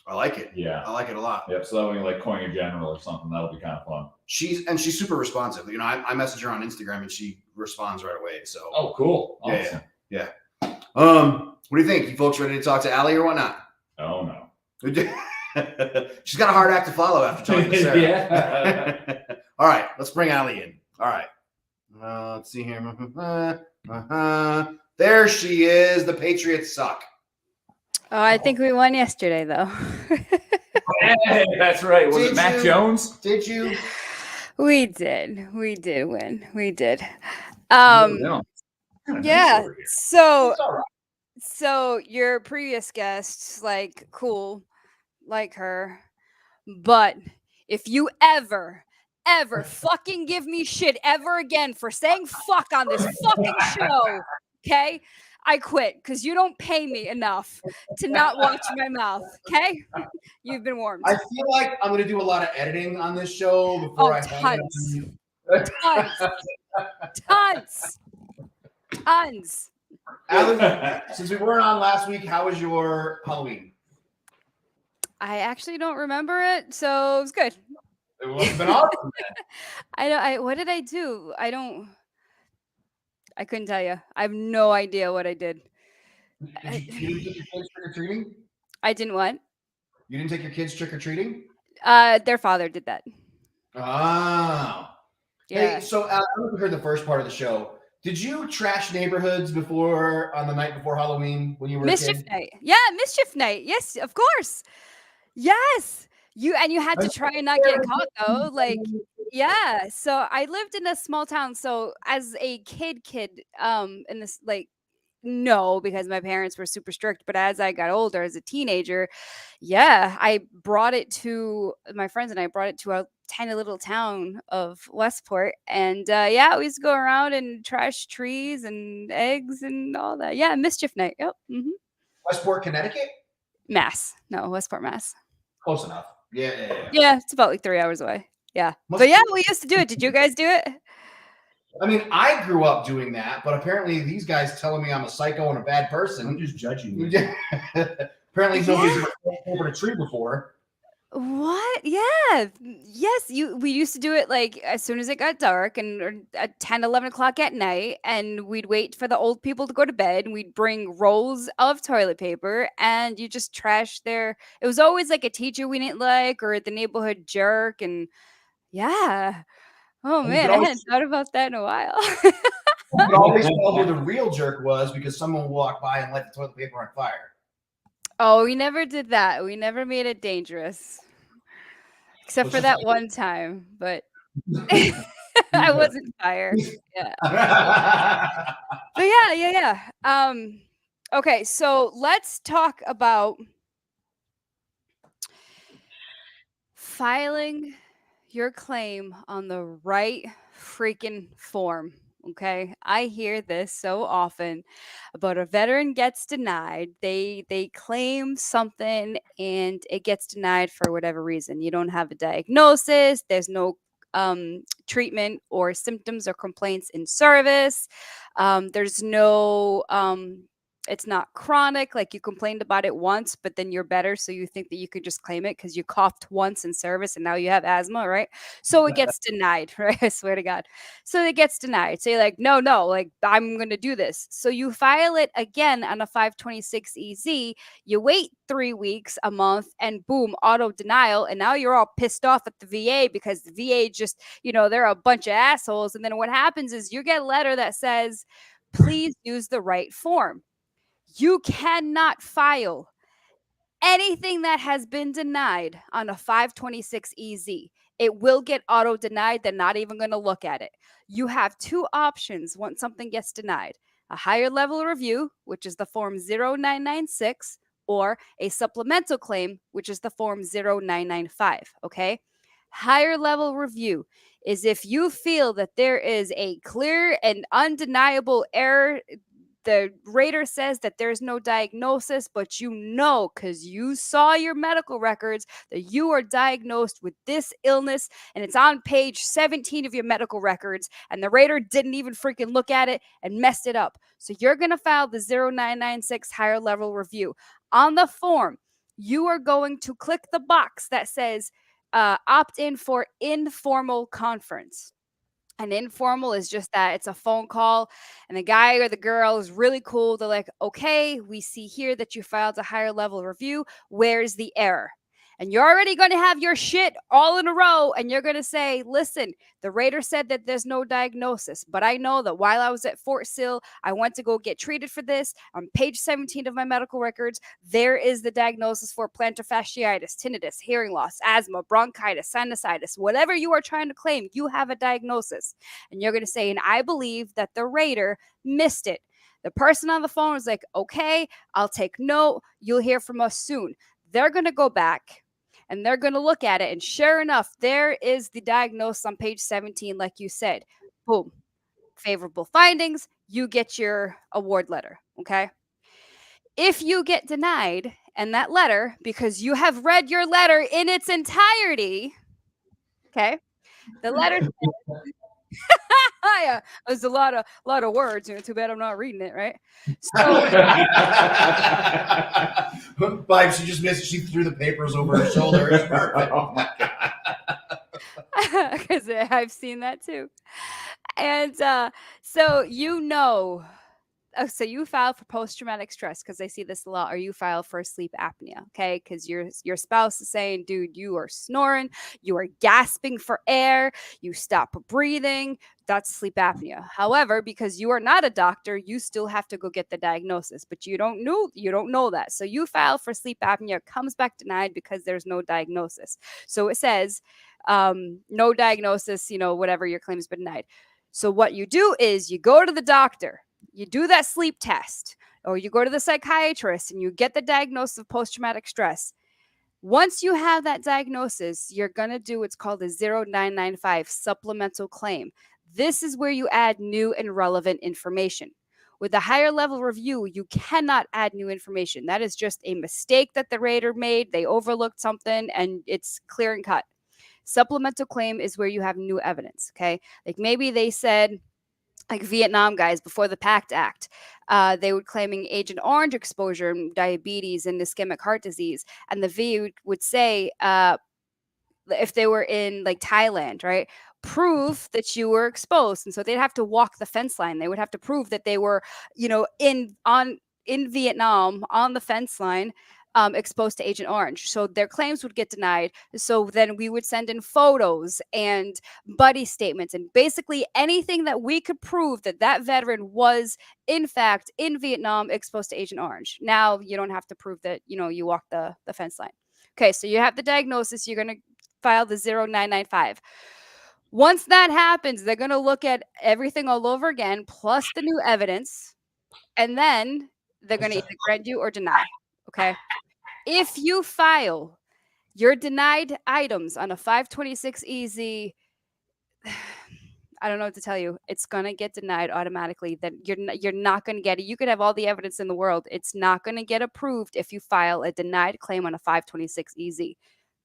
I like it. Yeah. I like it a lot. Yep. So that way, like coin in general or something, that'll be kind of fun. She's super responsive. You know, I message her on Instagram and she responds right away. So. Oh, cool. Awesome. Yeah. What do you think? You folks ready to talk to Allie or whatnot? Oh no. She's got a hard act to follow after talking to Sarah. Yeah. All right, let's bring Allie in. All right. Let's see here. There she is. The Patriots suck. Oh, I think we won yesterday, though. Hey, that's right. Was it Mac Jones? Did you? We did. We did win. We did. No. Yeah. So your previous guest, like, cool, like her, but if you ever fucking give me shit ever again for saying fuck on this fucking show, okay? I quit because you don't pay me enough to not watch my mouth, okay? You've been warned. I feel like I'm going to do a lot of editing on this show before I hang it up. Tons. Allie, since we weren't on last week, how was your Halloween? I actually don't remember it, so it was good. It's been awesome. What did I do? I couldn't tell you. I have no idea what I did. You didn't take your kids trick-or-treating? I didn't what? You didn't take your kids trick-or-treating? Their father did that. Oh. Yeah. Hey, so I don't know if you heard the first part of the show. Did you trash neighborhoods on the night before Halloween when you were Mischief a kid? night. Yeah, mischief night. Yes, of course. Yes. You had to try and not get caught though. Like, yeah. So I lived in a small town. So as a kid, in this, like, no, because my parents were super strict. But as I got older, as a teenager, yeah, I brought it to my friends and I brought it to tiny little town of Westport, and yeah, we used to go around and trash trees and eggs and all that. Yeah, mischief night. Yep. Westport, Connecticut? Mass. No, Westport, Mass. Close enough. Yeah. Yeah, it's about like 3 hours away. Yeah, Must but yeah, be- we used to do it. Did you guys do it? I mean, I grew up doing that, but apparently these guys telling me I'm a psycho and a bad I'm person. just judging you. Apparently nobody's ever flown over a tree before. What? Yeah. Yes, we used to do it like as soon as it got dark and or at 10, 11 o'clock at night, and we'd wait for the old people to go to bed, and we'd bring rolls of toilet paper, and you just trash their it was always like a teacher we didn't like or the neighborhood jerk, and yeah. Oh And you could man, I always, hadn't thought about that in a while. you could always tell who the real jerk was because someone walked by and light the toilet paper on fire. Oh, we never did that. We never made it dangerous. Except for that one time, but I wasn't fired. Yeah. But yeah. Okay, so let's talk about filing your claim on the right freaking form. Okay, I hear this so often about a veteran gets denied. They claim something and it gets denied for whatever reason. You don't have a diagnosis. There's no treatment or symptoms or complaints in service. There's no it's not chronic, like you complained about it once, but then you're better. So you think that you could just claim it because you coughed once in service and now you have asthma, right? So it gets denied, right? I swear to God. So it gets denied. So you're like, no, like I'm going to do this. So you file it again on a 526 EZ. You wait 3 weeks, a month, and boom, auto denial. And now you're all pissed off at the VA because the VA just, they're a bunch of assholes. And then what happens is you get a letter that says, please use the right form. You cannot file anything that has been denied on a 526 EZ. It will get auto denied. They're not even going to look at it. You have two options once something gets denied: a higher level review, which is the form 0996, or a supplemental claim, which is the form 0995. Okay. Higher level review is if you feel that there is a clear and undeniable error. The rater says that there's no diagnosis, but because you saw your medical records that you are diagnosed with this illness, and it's on page 17 of your medical records, and the rater didn't even freaking look at it and messed it up. So you're going to file the 0996 higher level review. On the form, you are going to click the box that says opt in for informal conference. An informal is just that it's a phone call and the guy or the girl is really cool. They're like, okay, we see here that you filed a higher level review. Where's the error? And you're already going to have your shit all in a row. And you're going to say, listen, the rater said that there's no diagnosis, but I know that while I was at Fort Sill, I went to go get treated for this. On page 17 of my medical records, there is the diagnosis for plantar fasciitis, tinnitus, hearing loss, asthma, bronchitis, sinusitis, whatever you are trying to claim, you have a diagnosis. And you're going to say, and I believe that the rater missed it. The person on the phone is like, okay, I'll take note. You'll hear from us soon. They're going to go back and they're going to look at it. And sure enough, there is the diagnosis on page 17, like you said. Boom. Favorable findings. You get your award letter. Okay. If you get denied and that letter, because you have read your letter in its entirety, okay, the letter says, yeah, there's a lot of words. Too bad I'm not reading it, right? So, Vibe, she just missed. She threw the papers over her shoulder. It's perfect. Oh my god! Because I've seen that too. And so so you file for post-traumatic stress because I see this a lot, or you file for sleep apnea, okay? Because your spouse is saying, dude, you are snoring, you are gasping for air, you stop breathing. That's sleep apnea. However, because you are not a doctor, you still have to go get the diagnosis, but you don't know that. So you file for sleep apnea, comes back denied because there's no diagnosis. So it says no diagnosis, whatever your claim has been denied. So what you do is you go to the doctor. You do that sleep test, or you go to the psychiatrist and you get the diagnosis of post-traumatic stress. Once you have that diagnosis, you're going to do what's called a 0995 supplemental claim. This is where you add new and relevant information. With a higher level review, you cannot add new information. That is just a mistake that the rater made. They overlooked something and it's clear and cut. Supplemental claim is where you have new evidence. Okay. Like maybe they said, like Vietnam guys before the PACT Act, they were claiming Agent Orange exposure and diabetes and ischemic heart disease. And the V would say, if they were in like Thailand, right? Prove that you were exposed. And so they'd have to walk the fence line. They would have to prove that they were, in Vietnam on the fence line, exposed to Agent Orange. So their claims would get denied. So then we would send in photos and buddy statements and basically anything that we could prove that that veteran was in fact in Vietnam exposed to Agent Orange. Now you don't have to prove that, you walked the fence line. Okay, so you have the diagnosis. You're going to file the 0995. Once that happens, they're going to look at everything all over again, plus the new evidence, and then they're going to either grant you or deny. Okay. If you file your denied items on a 526 EZ, I don't know what to tell you. It's gonna get denied automatically. That you're not gonna get it. You could have all the evidence in the world. It's not gonna get approved if you file a denied claim on a 526 EZ.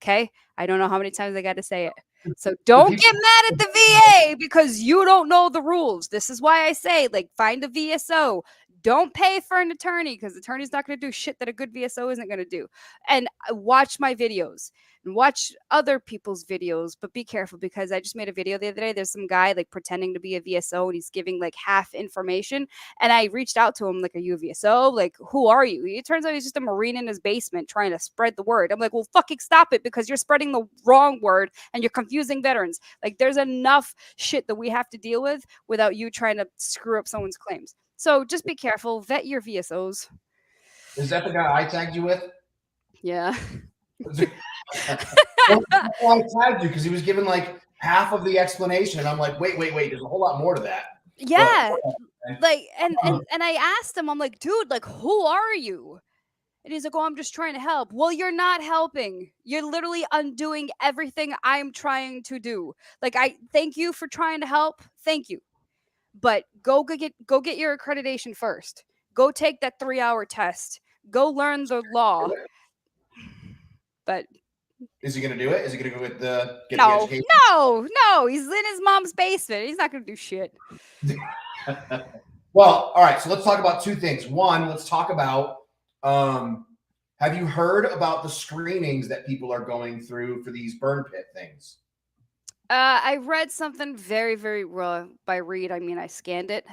Okay, I don't know how many times I got to say it. So don't get mad at the VA because you don't know the rules. This is why I say, like, find a VSO. Don't pay for an attorney because the attorney's not going to do shit that a good VSO isn't going to do. And watch my videos and watch other people's videos, but be careful because I just made a video the other day. There's some guy like pretending to be a VSO and he's giving like half information. And I reached out to him like, are you a VSO? Like, who are you? It turns out he's just a Marine in his basement trying to spread the word. I'm like, well, fucking stop it because you're spreading the wrong word and you're confusing veterans. Like, there's enough shit that we have to deal with without you trying to screw up someone's claims. So just be careful. Vet your VSOs. Is that the guy I tagged you with? Yeah. Well, I tagged you because he was given like half of the explanation, and I'm like, wait. There's a whole lot more to that. Yeah. Like, and I asked him, I'm like, dude, like, who are you? And he's like, oh, I'm just trying to help. Well, you're not helping. You're literally undoing everything I'm trying to do. Like, I thank you for trying to help. Thank you. But go get your accreditation first. Go take that 3-hour test. Go learn the law. But is he going to do it? Is he going to go with the education? No. He's in his mom's basement. He's not going to do shit. Well, all right. So let's talk about two things. One, let's talk about. Have you heard about the screenings that people are going through for these burn pit things? I read something very, very raw. By read, I mean I scanned it.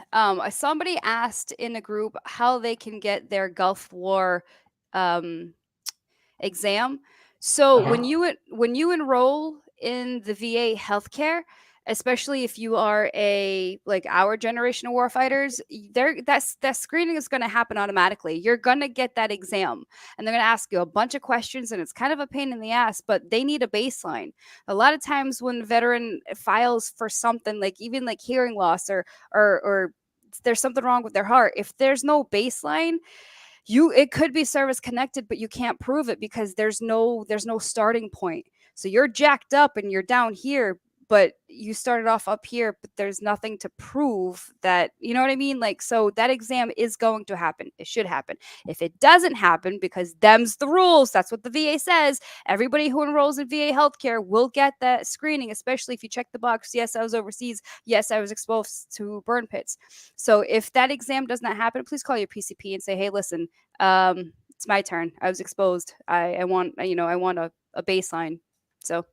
Somebody asked in a group how they can get their Gulf War exam. So when you enroll in the VA healthcare, especially if you are our generation of warfighters, that screening is going to happen automatically. You're going to get that exam and they're going to ask you a bunch of questions and it's kind of a pain in the ass, but they need a baseline. A lot of times when a veteran files for something like even like hearing loss or there's something wrong with their heart, if there's no baseline, it could be service connected, but you can't prove it because there's no starting point. So you're jacked up and you're down here, but you started off up here, but there's nothing to prove that, you know what I mean? Like, so that exam is going to happen. It should happen. If it doesn't happen, because them's the rules, that's what the VA says. Everybody who enrolls in VA healthcare will get that screening, especially if you check the box. Yes, I was overseas. Yes, I was exposed to burn pits. So if that exam does not happen, please call your PCP and say, hey, listen, it's my turn. I was exposed. I want a baseline. So.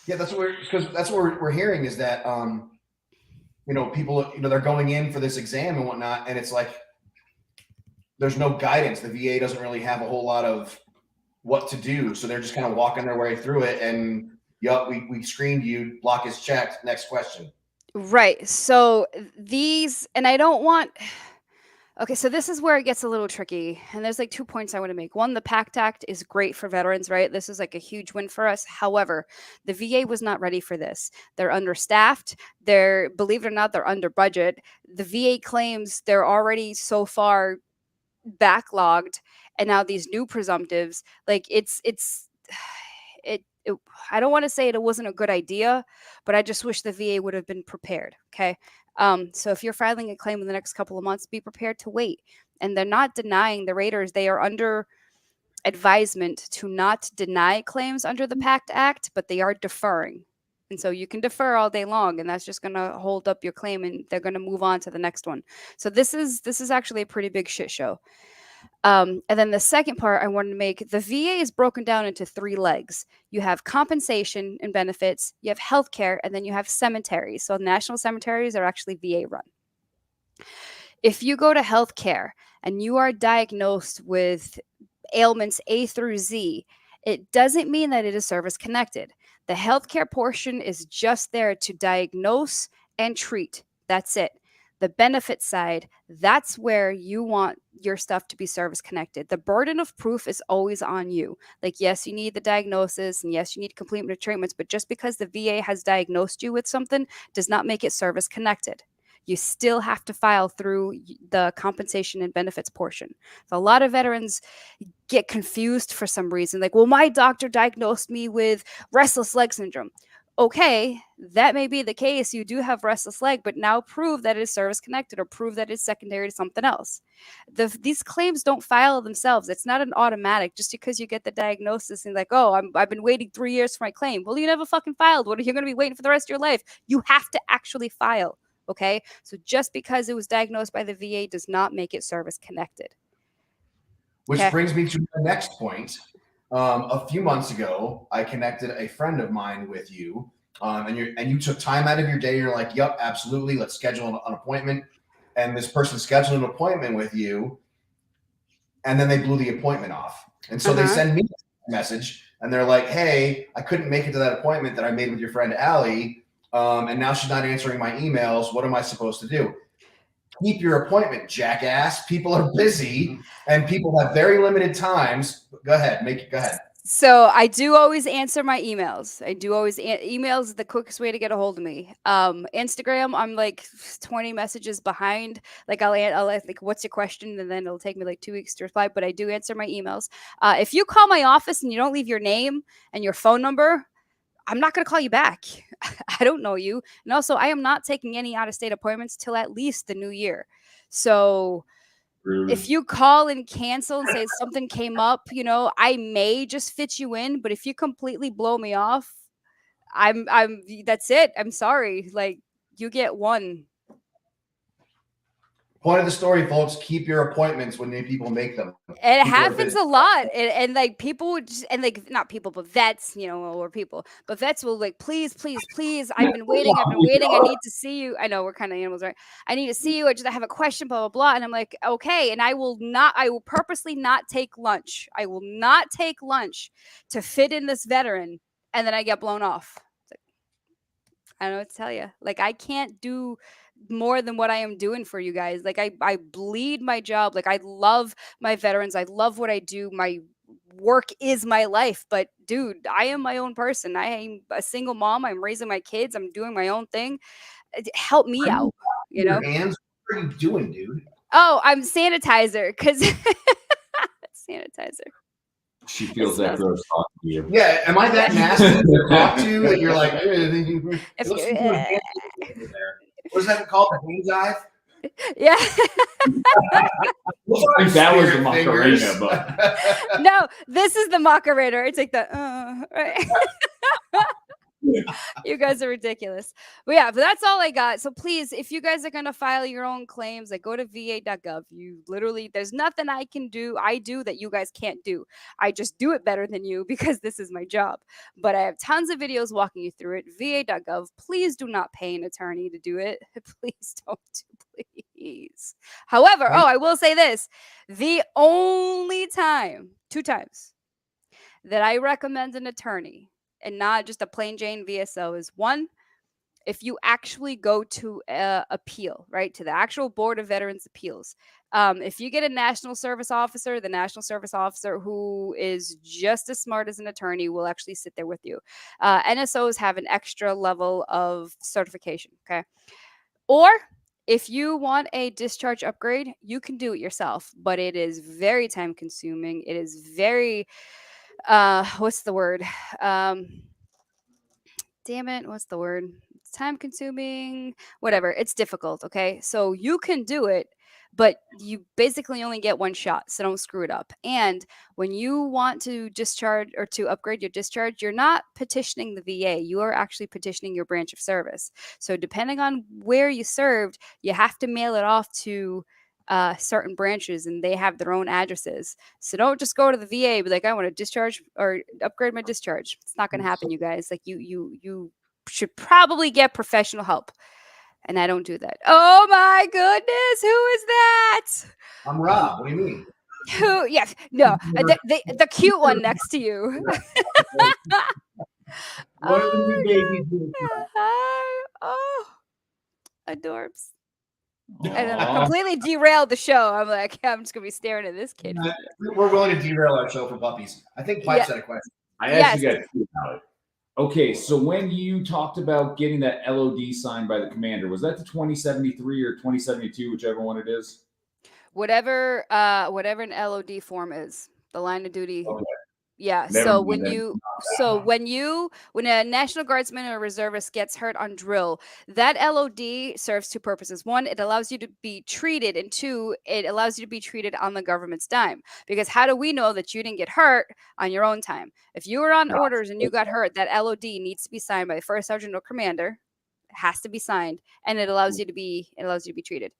Yeah, that's what we're hearing is that people they're going in for this exam and whatnot, and it's like there's no guidance. The VA doesn't really have a whole lot of what to do, so they're just kind of walking their way through it. And we screened you, block is checked, next question. Right. So and I don't want. Okay, so this is where it gets a little tricky. And there's like 2 points I want to make. One, the PACT Act is great for veterans, right? This is like a huge win for us. However, the VA was not ready for this. They're understaffed. Believe it or not, they're under budget. The VA claims they're already so far backlogged. And now these new presumptives, like it's I don't want to say it wasn't a good idea, but I just wish the VA would have been prepared. Okay. So if you're filing a claim in the next couple of months, be prepared to wait. And they're not denying the Raiders. They are under advisement to not deny claims under the PACT Act, but they are deferring. And so you can defer all day long, and that's just going to hold up your claim, and they're going to move on to the next one. So this is actually a pretty big shit show. And then the second part I wanted to make, the VA is broken down into 3 legs. You have compensation and benefits, you have healthcare, and then you have cemeteries. So national cemeteries are actually VA run. If you go to healthcare and you are diagnosed with ailments A through Z, it doesn't mean that it is service connected. The healthcare portion is just there to diagnose and treat. That's it. The benefit side, that's where you want your stuff to be service connected. The burden of proof is always on you. Like, yes, you need the diagnosis, and yes, you need complete treatments, but just because the VA has diagnosed you with something does not make it service connected. You still have to file through the compensation and benefits portion. So a lot of veterans get confused for some reason. Like, well, my doctor diagnosed me with restless leg syndrome. Okay, that may be the case. You do have restless leg, but now prove that it is service connected or prove that it's secondary to something else. These claims don't file themselves. It's not an automatic just because you get the diagnosis and like, oh, I've been waiting 3 years for my claim. Well, you never fucking filed. What are you going to be waiting for the rest of your life? You have to actually file. Okay, so just because it was diagnosed by the VA does not make it service connected. Which brings me to the next point. A few months ago, I connected a friend of mine with you, and you took time out of your day. You're like, "Yep, absolutely. Let's schedule an appointment." And this person scheduled an appointment with you, and then they blew the appointment off. And so they send me a message, and they're like, "Hey, I couldn't make it to that appointment that I made with your friend Allie, and now she's not answering my emails. What am I supposed to do?" Keep your appointment, jackass. People are busy and people have very limited times. Go ahead. Go ahead. So I do always answer my emails. Emails is the quickest way to get a hold of me. Instagram, I'm like 20 messages behind. Like I'll like, what's your question? And then it'll take me like 2 weeks to reply, but I do answer my emails. If you call my office and you don't leave your name and your phone number, I'm not going to call you back. I don't know you. And also, I am not taking any out-of-state appointments till at least the new year. So if you call and cancel and say something came up, I may just fit you in. But if you completely blow me off, that's it. I'm sorry. Like, you get one. Point of the story, folks, keep your appointments when people make them. It happens a lot. And like people would just, and like not people, but vets, or people, but vets will like, please, please, please. I've been waiting. I need to see you. I know we're kind of animals, right? I need to see you. I have a question, blah, blah, blah. And I'm like, okay. And I will purposely not take lunch. I will not take lunch to fit in this veteran. And then I get blown off. I don't know what to tell you. Like, I can't do more than what I am doing for you guys. Like, I bleed my job. Like, I love my veterans. I love what I do. My work is my life. But dude, I am my own person. I am a single mom. I'm raising my kids. I'm doing my own thing. Help me out. Your hands, what are you doing, dude? Oh, I'm sanitizer because sanitizer. She feels that gross talking to you. Yeah, am I that nasty to talk to that you're like, what is that called? The hand dive? Yeah. I think that was the Macarena, but no, this is the Macarena. It's like the right. You guys are ridiculous. But yeah, but that's all I got. So please, if you guys are going to file your own claims, like go to va.gov. You literally, there's nothing I do that you guys can't do. I just do it better than you because this is my job. But I have tons of videos walking you through it. va.gov. Please do not pay an attorney to do it. Please don't. Please. However, I will say this. The only time, 2 times, that I recommend an attorney and not just a plain Jane VSO is 1, if you actually go to appeal, right, to the actual Board of Veterans Appeals. If you get a national service officer, the national service officer who is just as smart as an attorney will actually sit there with you. NSOs have an extra level of certification, okay? Or if you want a discharge upgrade, you can do it yourself, but it is very time consuming. It is very what's the word? Damn it, what's the word? It's time consuming, whatever. It's difficult, okay? So you can do it, but you basically only get one shot, so don't screw it up. And when you want to discharge or to upgrade your discharge, you're not petitioning the VA. You are actually petitioning your branch of service. So depending on where you served, you have to mail it off to certain branches, and they have their own addresses. So don't just go to the VA, be like, I want to discharge or upgrade my discharge. It's not going to happen, you guys. Like you should probably get professional help, and I don't do that. Oh my goodness, who is that? I'm Rob. What do you mean? Who? Yes, no, the cute one next to you. What are the new babies doing? Oh, adorbs. And then I completely derailed the show. I'm like, I'm just gonna be staring at this kid. We're willing to derail our show for puppies. I think Pipe's had a question. I actually got two about it. Okay, so when you talked about getting that LOD signed by the commander, was that the 2073 or 2072, whichever one it is? Whatever an LOD form is, the line of duty. Okay. Yeah. Never So mind when a National Guardsman or reservist gets hurt on drill, that LOD serves two purposes. One, it allows you to be treated, and two, it allows you to be treated on the government's dime. Because how do we know that you didn't get hurt on your own time? If you were on orders and you got hurt, that LOD needs to be signed by the first sergeant or commander. It has to be signed, and it allows you to be treated.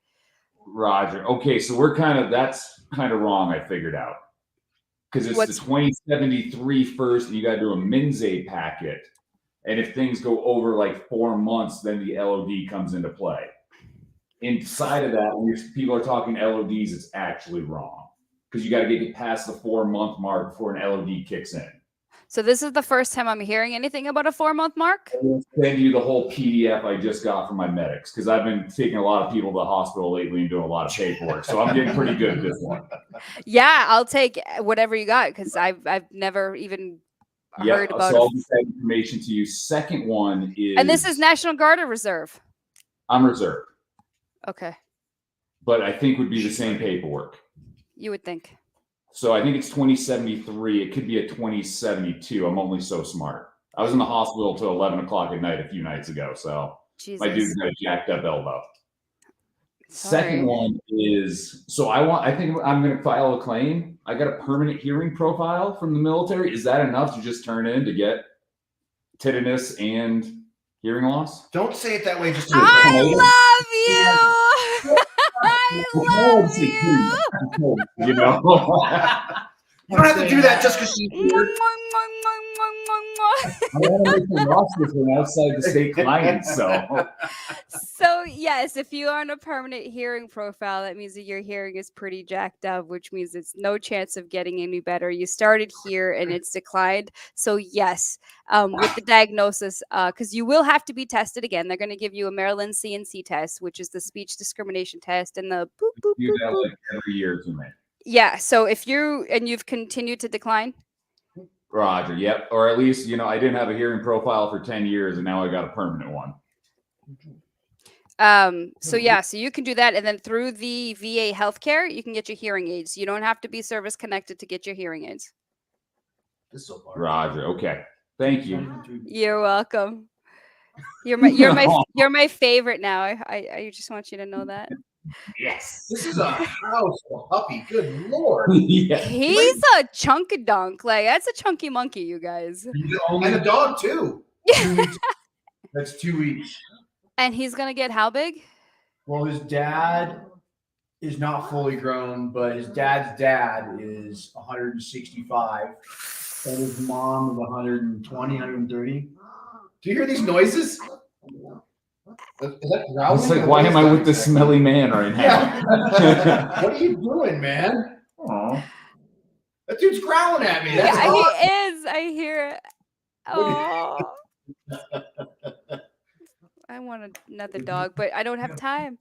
Roger. Okay, so that's kind of wrong, I figured out. Because it's the 2073 first, and you got to do a MNSA packet. And if things go over like 4 months, then the LOD comes into play. Inside of that, when people are talking LODs, it's actually wrong. Because you got to get past the 4-month mark before an LOD kicks in. So this is the first time I'm hearing anything about a 4-month mark? I'll send you the whole PDF I just got from my medics, because I've been taking a lot of people to the hospital lately and doing a lot of paperwork. So I'm getting pretty good at this one. Yeah, I'll take whatever you got, because I've never even heard about so it. I'll get that information to you. Second one is... And this is National Guard or Reserve? I'm Reserve. Okay. But I think would be the same paperwork. You would think. So I think it's 2073. It could be a 2072. I'm only so smart. I was in the hospital till 11 o'clock at night a few nights ago. So my dude's got a jacked up elbow. Sorry. Second one is, I think I'm going to file a claim. I got a permanent hearing profile from the military. Is that enough to just turn in to get tinnitus and hearing loss? Don't say it that way. Just I love you. I love you. You know, you don't have to do that just because she's here. I want to make the roster for an outside the state client. So yes, if you are on a permanent hearing profile, that means that your hearing is pretty jacked up, which means it's no chance of getting any better. You started here and it's declined. So yes, with the diagnosis, because you will have to be tested again. They're going to give you a Maryland CNC test, which is the speech discrimination test, and the boop boop do boop, that boop. like every year to me. Yeah. So if you've continued to decline. Roger. Yep. Or at least, I didn't have a hearing profile for 10 years and now I got a permanent one. So you can do that. And then through the VA healthcare, you can get your hearing aids. You don't have to be service connected to get your hearing aids. Roger. Okay. Thank you. You're welcome. You're my favorite now. I just want you to know that. Yes. This is a house for puppy. Good Lord. Yeah. He's a chunkadunk. Like, that's a chunky monkey, you guys. And a dog too. That's 2 weeks. And he's gonna get how big? Well, his dad is not fully grown, but his dad's dad is 165, and his mom is 120, 130. Do you hear these noises? Is that growling? It's like, why am I with this smelly man right now? Yeah. What are you doing, man? Aww. That dude's growling at me. That's Yeah, awesome. he is. I hear it. Oh. I want another dog, but I don't have time.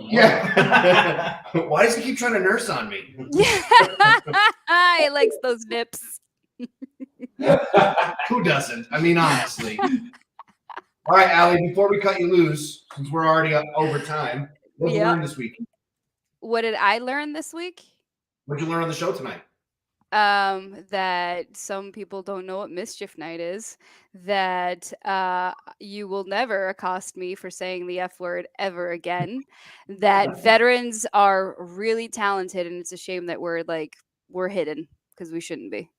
Yeah. Why does he keep trying to nurse on me? He likes those nips. Who doesn't? I mean, honestly. All right, Allie, before we cut you loose, since we're already up over time, what did you learn this week? What did I learn this week? What did you learn on the show tonight? that some people don't know what Mischief Night is, that you will never accost me for saying the F word ever again, that veterans are really talented, and it's a shame that we're hidden because we shouldn't be.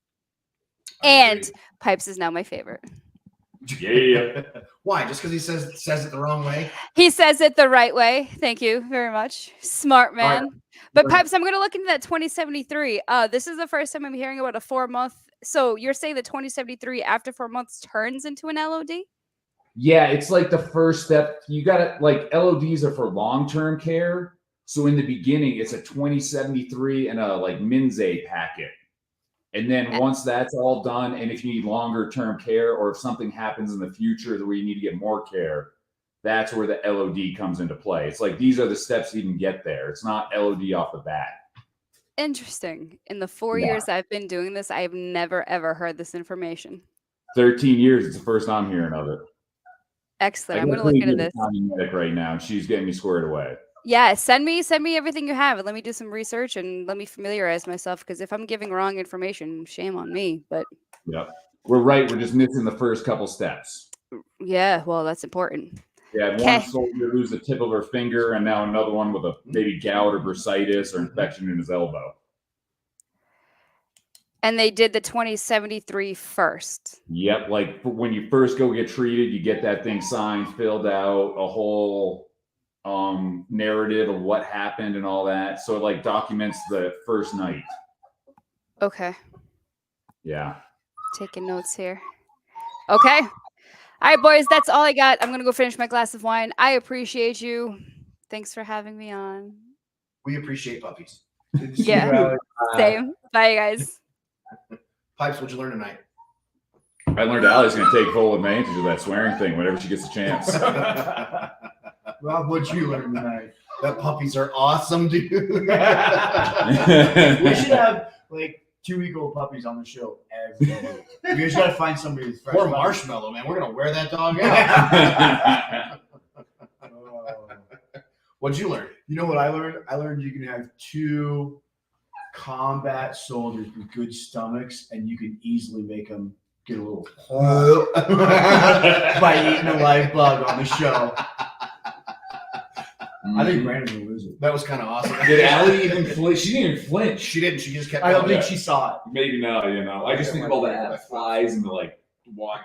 And Pipes is now my favorite. Yeah. Why? Just because he says it the wrong way? He says it the right way. Thank you very much. Smart man. But Pipes, I'm going to look into that 2073. This is the first time I'm hearing about a 4-month. So you're saying the 2073 after 4 months turns into an LOD? Yeah, it's like the first step. You got to, like, LODs are for long-term care. So in the beginning, it's a 2073 and a like Minze packet. And then once that's all done, and if you need longer term care or if something happens in the future where you need to get more care, that's where the LOD comes into play. It's like these are the steps to even get there. It's not LOD off the bat. Interesting. In the 4 years I've been doing this, I've never, ever heard this information. 13 years. It's the first I'm hearing of it. Excellent. I'm going to look into this. Medic right now. She's getting me squared away. Yeah, send me everything you have and let me do some research and let me familiarize myself, because if I'm giving wrong information, shame on me. But yep, we're right. We're just missing the first couple steps. Yeah, well, that's important. Yeah, one soldier lose the tip of her finger, and now another one with a maybe gout or bursitis or infection in his elbow. And they did the 2073 first. Yep, like when you first go get treated, you get that thing signed, filled out, a whole narrative of what happened and all that. So it like documents the first night. Okay. Yeah. Taking notes here. Okay. All right, boys, that's all I got. I'm going to go finish my glass of wine. I appreciate you. Thanks for having me on. We appreciate puppies. Yeah. Same. Bye, guys. Pipes, what'd you learn tonight? I learned Allie's going to take full advantage of that swearing thing whenever she gets a chance. Rob, what'd you learn tonight? That puppies are awesome, dude. We should have like 2-week-old puppies on the show every week. We just gotta find somebody who's fresh. Or Marshmallow, man. We're gonna wear that dog out. What'd you learn? You know what I learned? I learned you can have 2 combat soldiers with good stomachs, and you can easily make them get a little by eating a live bug on the show. I think Brandon's gonna lose it. That was kind of awesome. Did Allie even flinch? She didn't even flinch. She didn't. She just kept. I don't think she saw it. Maybe not. You know, I just think of all the flies and the like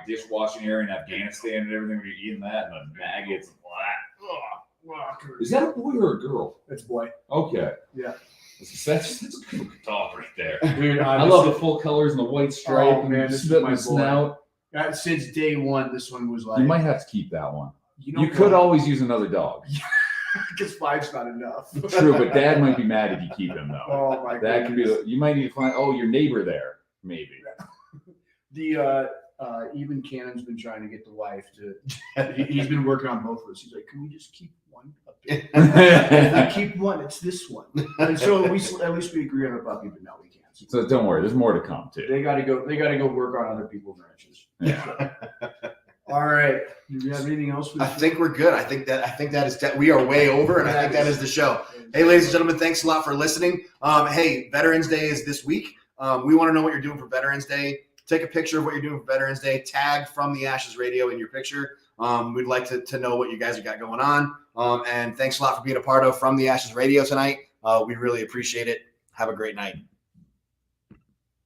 dishwashing area in Afghanistan and everything when you're eating that and the maggots and black. Is that a boy or a girl? It's a boy. Okay. Yeah. That's a good dog right there. Dude, I love the full colors and the white stripe. Oh man, this is my snout. Since day one, this one was like. You might have to keep that one. You could always use another dog. Because 5's not enough. True, but Dad might be mad if you keep him though. Oh my god. That could be. You might need to find. Oh, your neighbor there, maybe. The even Cannon's been trying to get the wife to. He's been working on both of us. He's like, "Can we just keep one puppy? If we keep one, it's this one." And so at least we agree on a puppy, but no, we can't. So don't worry. There's more to come too. They got to go. They got to go work on other people's ranches. Yeah. All right. Do you have anything else? I think we're good. I think that is we are way over, and I think that is the show. Hey, ladies and gentlemen, thanks a lot for listening. Hey, Veterans Day is this week. We want to know what you're doing for Veterans Day. Take a picture of what you're doing for Veterans Day. Tag From the Ashes Radio in your picture. We'd like to know what you guys have got going on. And thanks a lot for being a part of From the Ashes Radio tonight. We really appreciate it. Have a great night.